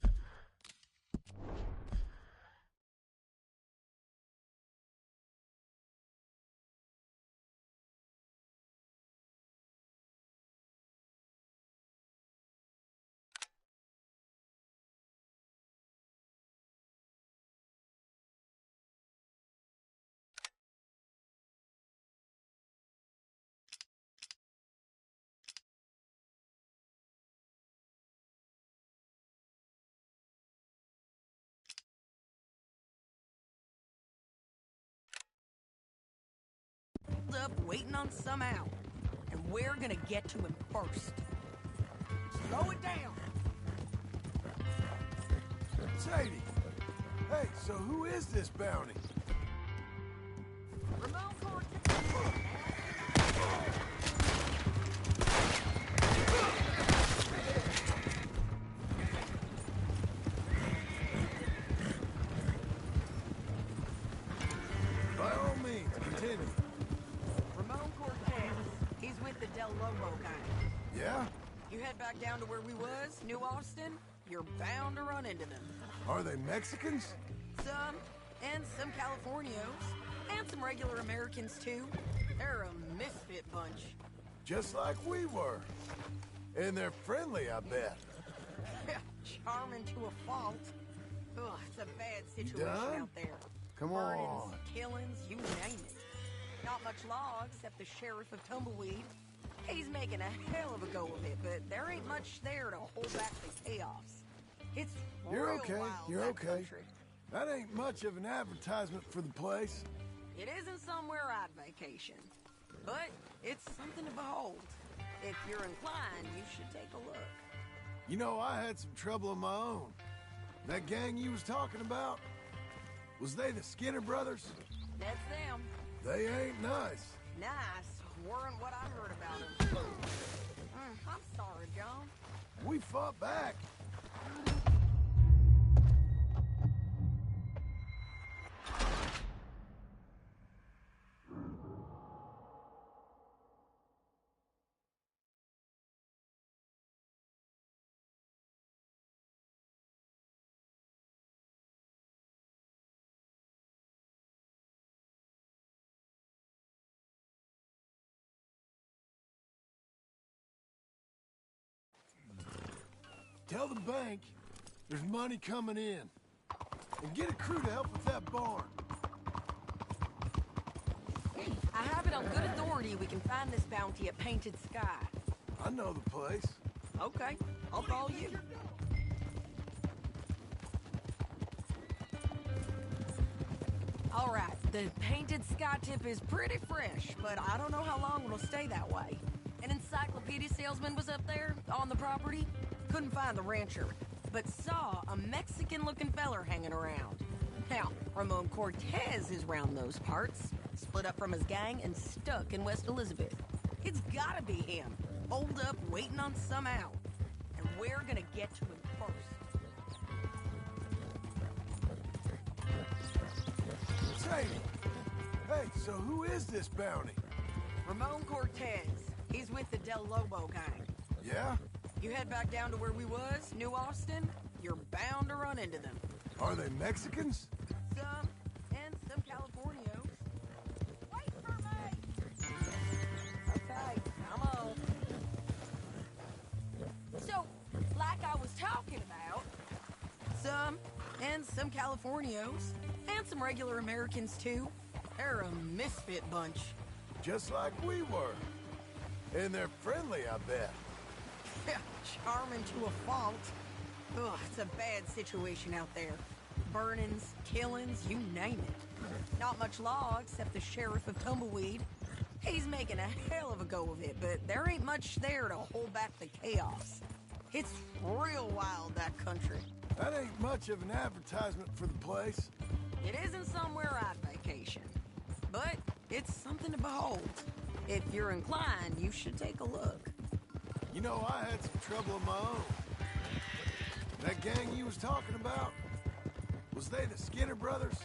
up waiting on some out. And we're gonna get to him first. Slow it down. Sadie. Hey, so who is this bounty? Ramon Cortez. By all means, continue. Ramon Cortez. He's with the Del Lobo gang. Yeah? You head back down to where we was, New Austin, you're bound to run into them. Are they Mexicans? Some, and some Californios, and some regular Americans too. They're a misfit bunch. Just like we were. And they're friendly, I bet. Charming to a fault. Ugh, it's a bad situation done? out there. Come Burnings, on. killings, you name it. Not much law except the sheriff of Tumbleweed. He's making a hell of a go of it, but there ain't much there to hold back the chaos. It's You're real okay, wild, you're that okay. country. That ain't much of an advertisement for the place. It isn't somewhere I'd vacation, but it's something to behold. If you're inclined, you should take a look. You know, I had some trouble of my own. That gang you was talking about, was they the Skinner brothers? That's them. They ain't nice. Nice. Weren't what I heard about them. I'm sorry, John. We fought back. Tell the bank there's money coming in. And get a crew to help with that barn. I have it on good authority we can find this bounty at Painted Sky. I know the place. Okay, I'll follow you. All right, the Painted Sky tip is pretty fresh, but I don't know how long it'll stay that way. An encyclopedia salesman was up there on the property. Couldn't find the rancher, but saw a Mexican-looking feller hanging around. Now, Ramon Cortez is round those parts, split up from his gang and stuck in West Elizabeth. It's gotta be him, holed up waiting on some out. And we're gonna get to him first. Sadie. Hey, so who is this bounty? Ramon Cortez. He's with the Del Lobo gang. Yeah? You head back down to where we was, New Austin, you're bound to run into them. Are they Mexicans? Some, and some Californios. Wait for me! Okay, come on. So, like I was talking about, some, and some Californios, and some regular Americans too. They're a misfit bunch. Just like we were. And they're friendly, I bet. Charming to a fault. Ugh, it's a bad situation out there. Burnings, killings, you name it. Not much law except the sheriff of Tumbleweed. He's making a hell of a go of it, but there ain't much there to hold back the chaos. It's real wild, that country. That ain't much of an advertisement for the place. It isn't somewhere I'd vacation, but it's something to behold. If you're inclined, you should take a look. You know, I had some trouble of my own. That gang you was talking about, was they the Skinner brothers?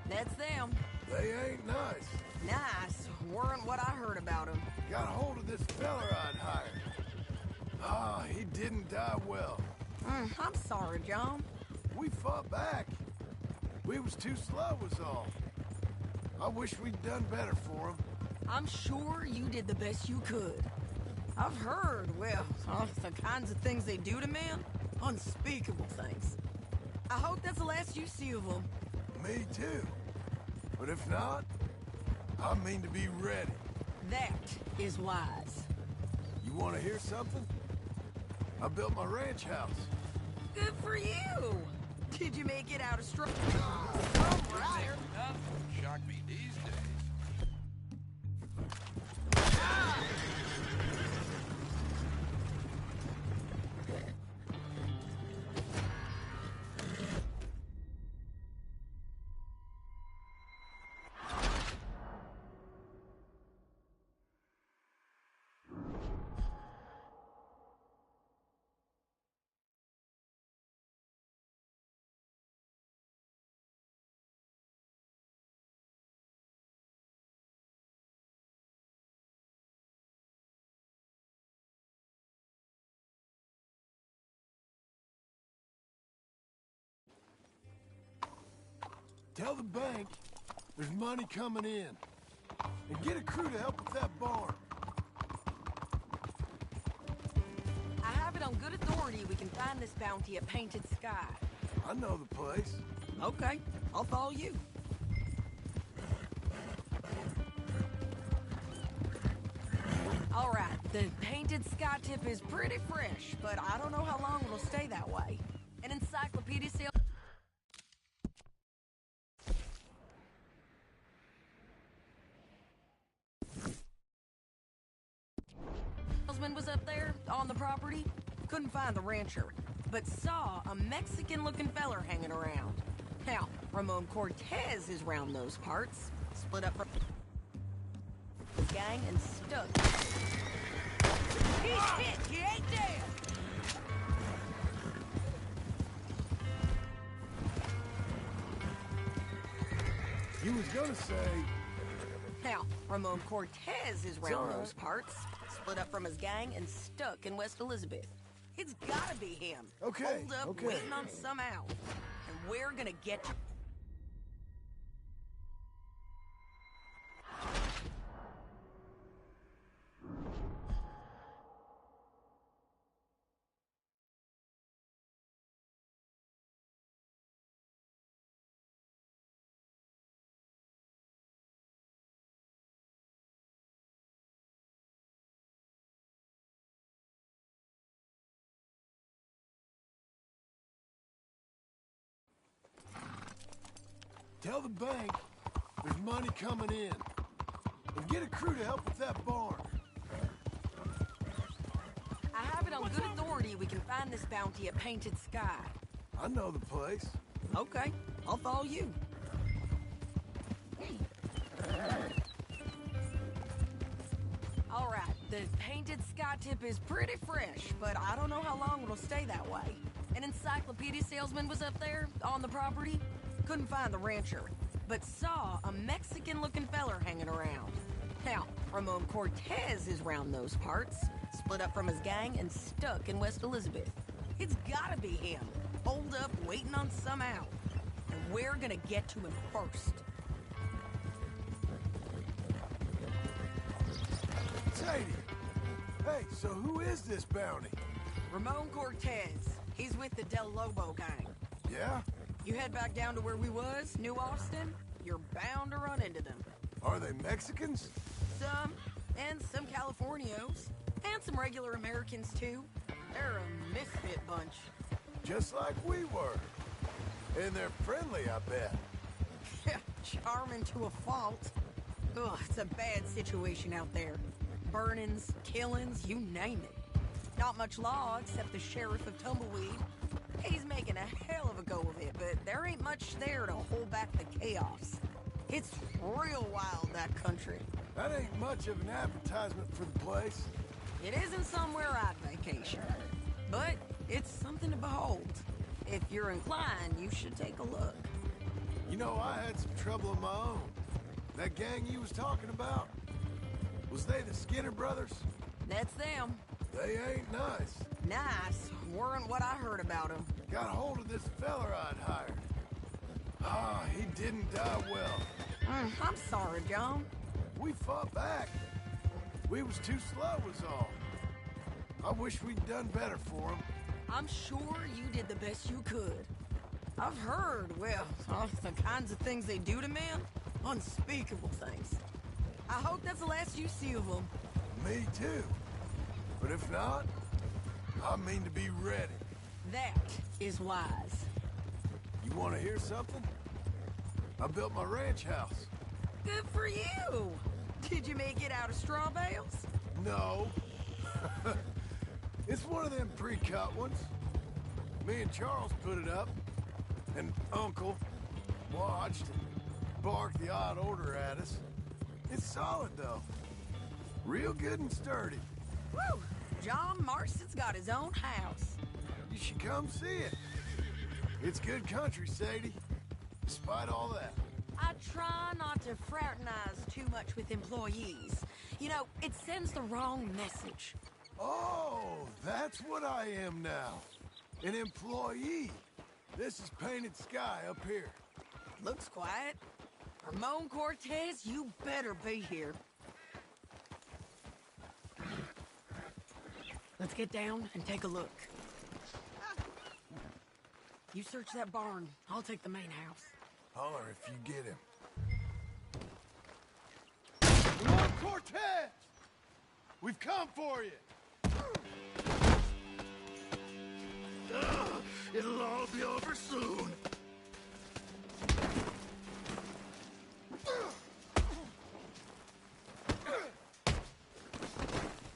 That's them. They ain't nice. Nice. Weren't what I heard about them. Got hold of this feller I'd hired. Ah, he didn't die well. I'm sorry, John. We fought back. We was too slow was all. I wish we'd done better for him. I'm sure you did the best you could. I've heard, well, the kinds of things they do to men. Unspeakable things. I hope that's the last you see of them. Me too. But if not, I mean to be ready. That is wise. You want to hear something? I built my ranch house. Good for you. Did you make it out of straw? All right. Shock me these days. Tell the bank there's money coming in. And get a crew to help with that barn. I have it on good authority we can find this bounty at Painted Sky. I know the place. Okay, I'll follow you. All right, the Painted Sky tip is pretty fresh, but I don't know how long it'll stay that way. An encyclopedia salesman was up there on the property. Couldn't find the rancher, but saw a Mexican-looking feller hanging around. Now, Ramon Cortez is round those parts, split up from the gang and stuck. He's hit, he ain't dead! You was gonna say... Now, Ramon Cortez is round those parts, split up from his gang and stuck in West Elizabeth. It's gotta be him. Okay, Hold up, okay. waiting on some out. And we're gonna get you. Tell the bank there's money coming in. And get a crew to help with that barn. I have it on good authority we can find this bounty at Painted Sky. I know the place. Okay, I'll follow you. All right, the Painted Sky tip is pretty fresh, but I don't know how long it'll stay that way. An encyclopedia salesman was up there on the property. Couldn't find the rancher, but saw a Mexican-looking feller hanging around. Now, Ramon Cortez is round those parts, split up from his gang and stuck in West Elizabeth. It's gotta be him. Hold up, waiting on some out. And we're gonna get to him first. Sadie! Hey, so who is this bounty? Ramon Cortez. He's with the Del Lobo gang. Yeah? You head back down to where we was, New Austin, you're bound to run into them. Are they Mexicans? Some, and some Californios, and some regular Americans too. They're a misfit bunch. Just like we were. And they're friendly, I bet. Charming to a fault. Ugh, it's a bad situation out there. Burnings, killings, you name it. Not much law except the sheriff of Tumbleweed. He's making a hell of a go of it, but there ain't much there to hold back the chaos. It's real wild, that country. That ain't much of an advertisement for the place. It isn't somewhere I'd vacation, but it's something to behold. If you're inclined, you should take a look. You know, I had some trouble of my own. That gang you was talking about, was they the Skinner brothers? That's them. They ain't nice. Nice weren't what I heard about them. Got hold of this feller I'd hired. Ah, he didn't die well. I'm sorry, John. We fought back. We was too slow was all. I wish we'd done better for him. I'm sure you did the best you could. I've heard, well, the kinds of things they do to men. Unspeakable things. I hope that's the last you see of them. Me too. But if not, I mean to be ready. That is wise. You want to hear something? I built my ranch house. Good for you. Did you make it out of straw bales? No. It's one of them pre-cut ones. Me and Charles put it up, and Uncle watched and barked the odd order at us. It's solid, though. Real good and sturdy. Woo! John Marston's got his own house. You should come see it. It's good country, Sadie. Despite all that. I try not to fraternize too much with employees. You know, it sends the wrong message. Oh, that's what I am now. An employee. This is Painted Sky up here. Looks quiet. Ramon Cortez, you better be here. Let's get down and take a look. You search that barn. I'll take the main house. Holler if you get him. Lord Cortez! We've come for you! It'll all be over soon.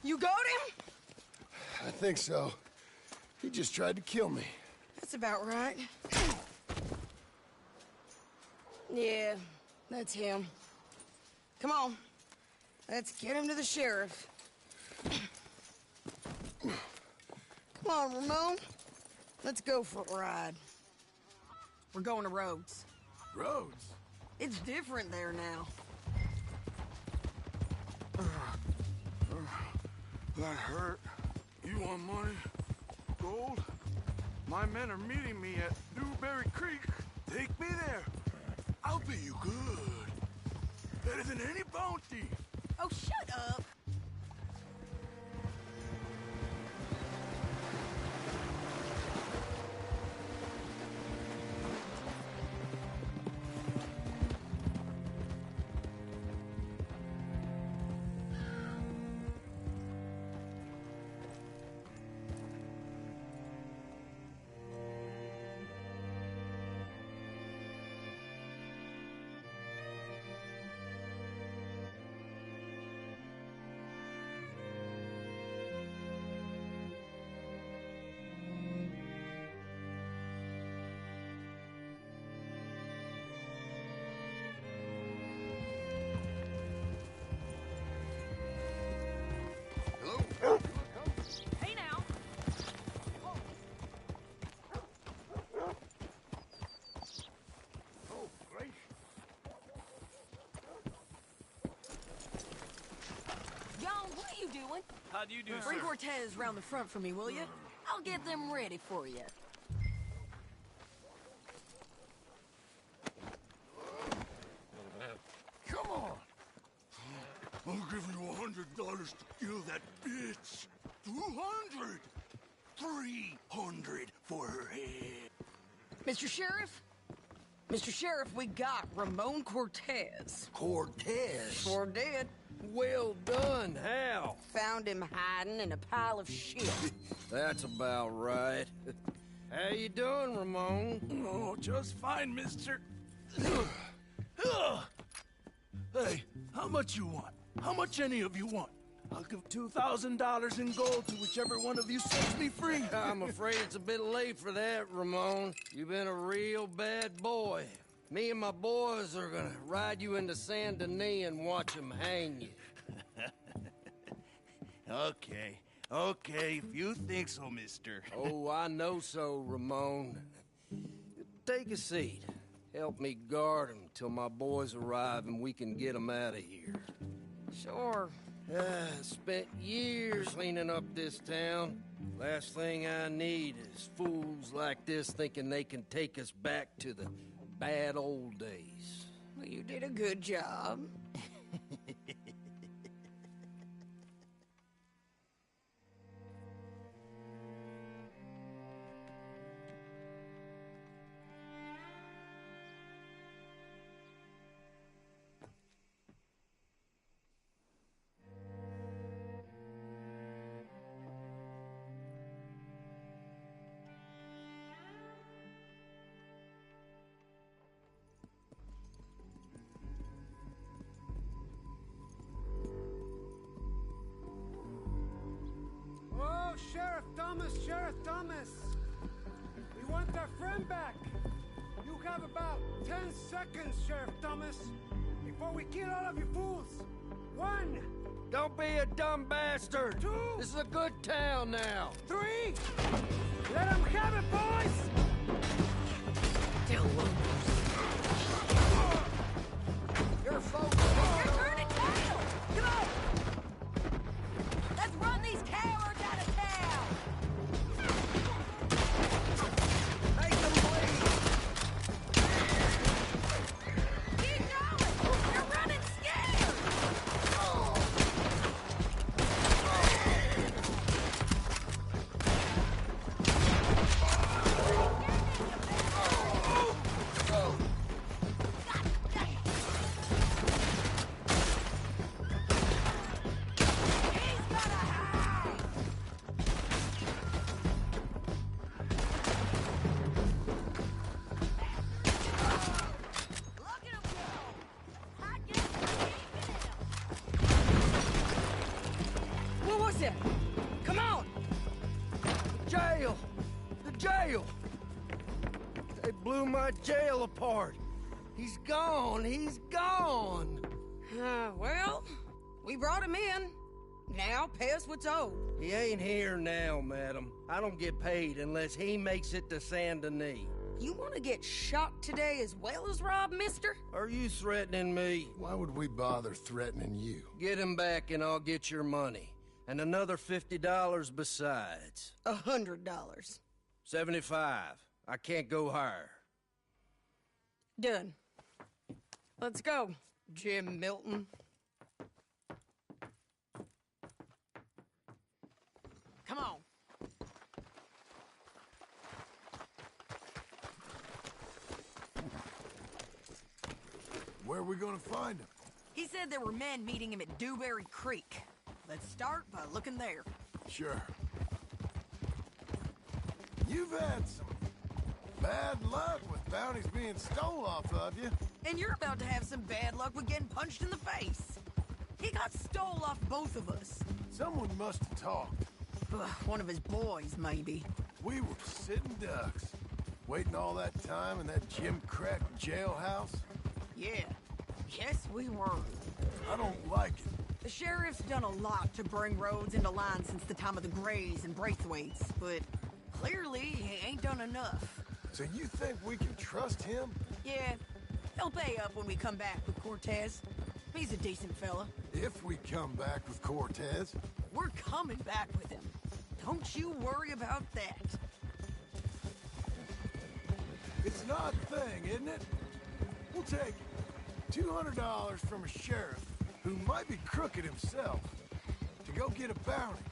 You got him? I think so. He just tried to kill me. That's about right. Yeah, that's him. Come on. Let's get him to the sheriff. Come on, Ramon. Let's go for a ride. We're going to Rhodes. Rhodes? It's different there now. That hurt. You want money? Gold? My men are meeting me at Newberry Creek. Take me there. I'll pay you good. Better than any bounty. Oh, shut up. Hey now. Oh, gracious. John, what are you doing? How do you do, Bring sir? Cortez round the front for me, will you? I'll get them ready for you. Come on. I'll give you $100 to kill that bitch. 200. 300 for her head. Mr. Sheriff? Mr. Sheriff, we got Ramon Cortez. Cortez? Sure did. Well done, Hal. Found him hiding in a pile of shit. That's about right. How you doing, Ramon? Oh, just fine, mister. Hey, how much you want? How much any of you want? I'll give $2,000 in gold to whichever one of you sets me free. I'm afraid it's a bit late for that, Ramon. You've been a real bad boy. Me and my boys are gonna ride you into Saint Denis and watch them hang you. Okay, if you think so, mister. Oh, I know so, Ramon. Take a seat. Help me guard them till my boys arrive and we can get them out of here. Sure. Spent years cleaning up this town. Last thing I need is fools like this thinking they can take us back to the bad old days. Well, you did a good job. Oh, Sheriff Thomas! We want our friend back! You have about 10 seconds, Sheriff Thomas, before we kill all of you fools! 1! Don't be a dumb bastard! 2! This is a good town now! 3! Let them have it, boys! Tell them. Your folks. Your turn to tail! Come on! Let's run these cowards out of town! Make them bleed! him! Come on! Jail! The jail! They blew my jail apart. He's gone. He's gone. Well, we brought him in. Now pay us what's owed. He ain't here now, madam. I don't get paid unless he makes it to Saint Denis. You want to get shot today as well as Rob, mister? Are you threatening me? Why would we bother threatening you? Get him back and I'll get your money. And another $50 besides. $100. 75. I can't go higher. Done. Let's go, Jim Milton. Come on. Where are we gonna find him? He said there were men meeting him at Dewberry Creek. Let's start by looking there. Sure. You've had some bad luck with bounties being stole off of you. And you're about to have some bad luck with getting punched in the face. He got stole off both of us. Someone must have talked. One of his boys, maybe. We were sitting ducks, waiting all that time in that gim-crack jailhouse. Yeah. Yes, we were. I don't like it. The sheriff's done a lot to bring roads into line since the time of the Grays and Braithwaites, but clearly he ain't done enough. So you think we can trust him? Yeah. He'll pay up when we come back with Cortez. He's a decent fella. If we come back with Cortez. We're coming back with him. Don't you worry about that. It's an odd thing, isn't it? We'll take $200 from a sheriff who might be crooked himself to go get a bounty.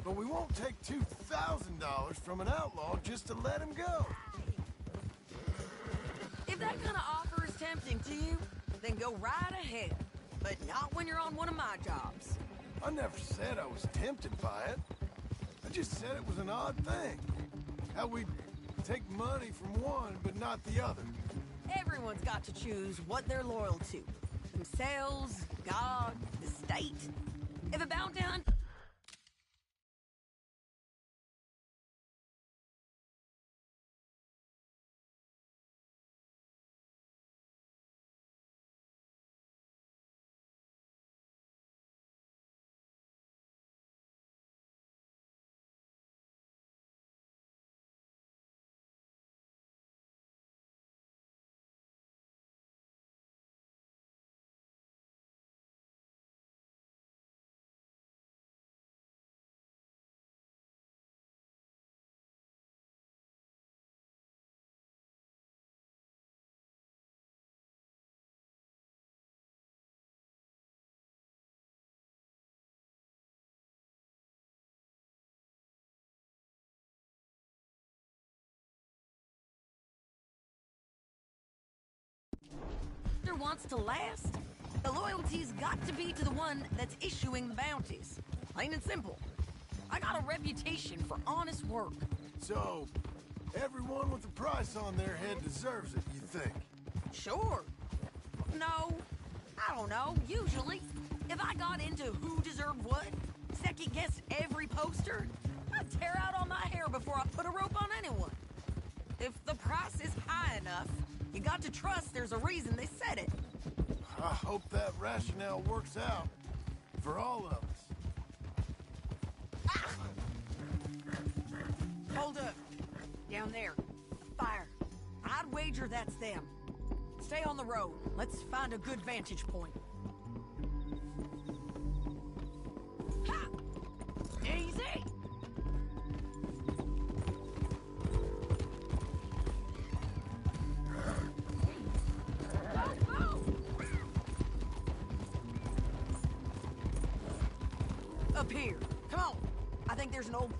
But we won't take $2,000 from an outlaw just to let him go. If that kind of offer is tempting to you, then go right ahead. But not when you're on one of my jobs. I never said I was tempted by it. I just said it was an odd thing. How we take money from one but not the other. Everyone's got to choose what they're loyal to. Themselves, God, the state. If a bounty hunt... wants to last, the loyalty's got to be to the one that's issuing the bounties. Plain and simple. I got a reputation for honest work. So, everyone with a price on their head deserves it, you think? Sure. No, I don't know. Usually, if I got into who deserved what, second-guessed every poster, I'd tear out all my hair before I put a rope on anyone. If the price is high enough, you got to trust there's a reason they said it. I hope that rationale works out for all of us. Ah! Hold up. Down there. Fire. I'd wager that's them. Stay on the road. Let's find a good vantage point. Ha! Easy! Up here. Come on. I think there's an old...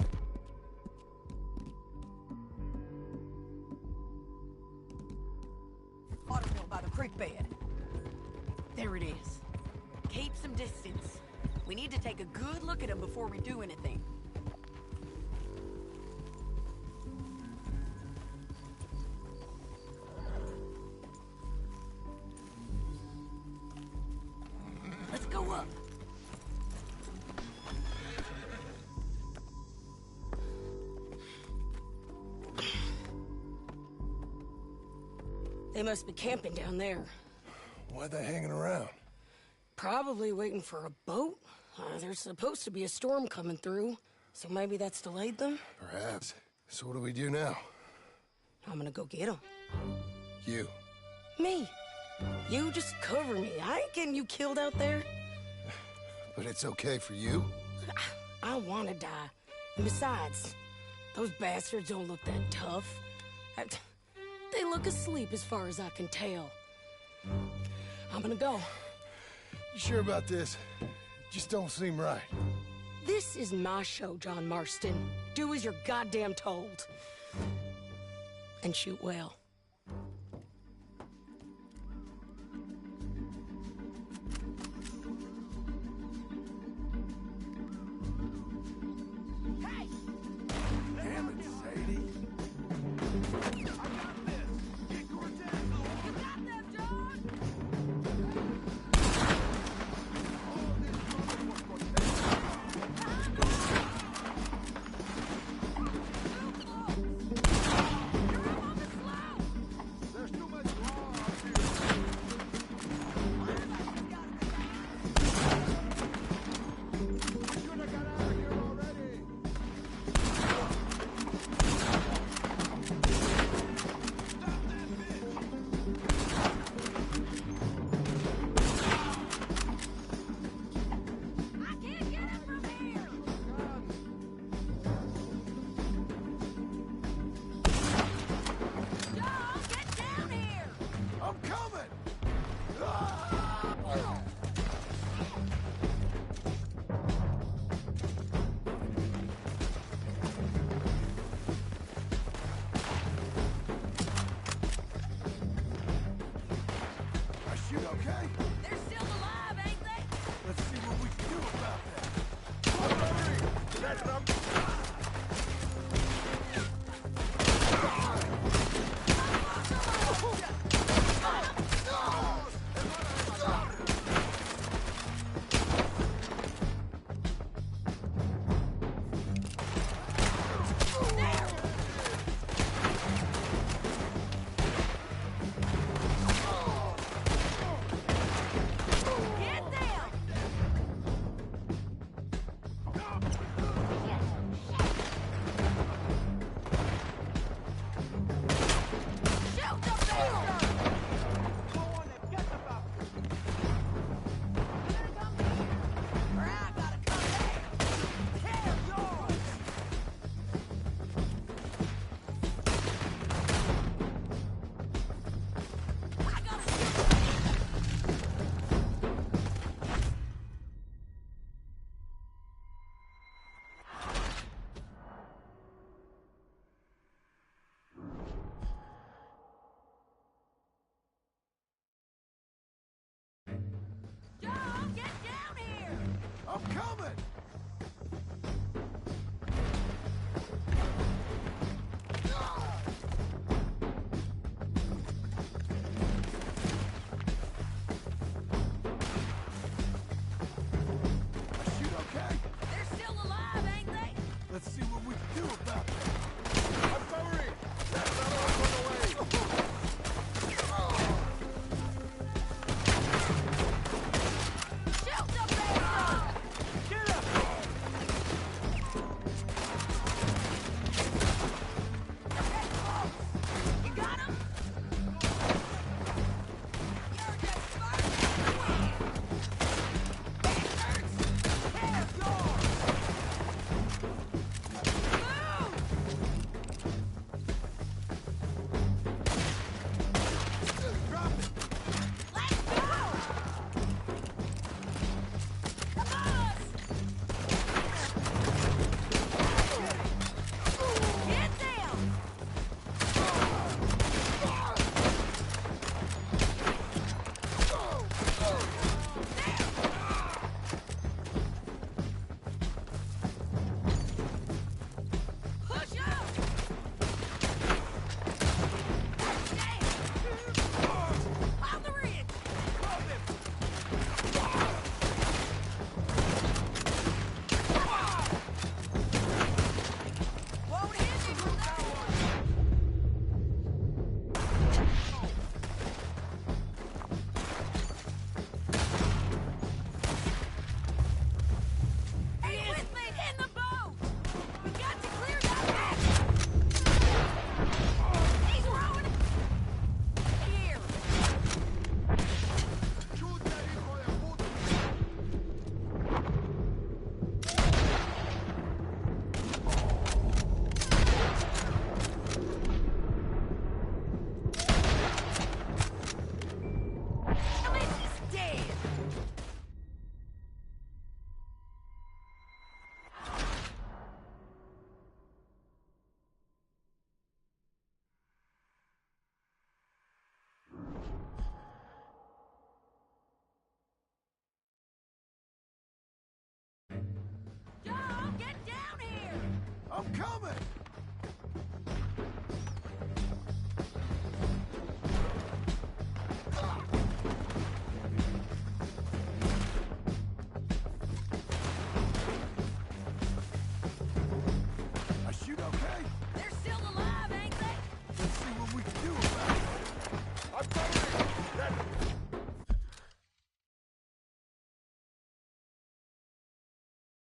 automill by the creek bed. There it is. Keep some distance. We need to take a good look at him before we do anything. Let's go up. They must be camping down there. Why are they hanging around? Probably waiting for a boat. There's supposed to be a storm coming through, so maybe that's delayed them? Perhaps. So what do we do now? I'm gonna go get them. You. Me. You just cover me. I ain't getting you killed out there. But it's okay for you? I wanna die. And besides, those bastards don't look that tough. They look asleep as far as I can tell. I'm gonna go. You sure about this? Just don't seem right. This is my show, John Marston. Do as you're goddamn told. And shoot well. Damn it, Sadie. I'm coming!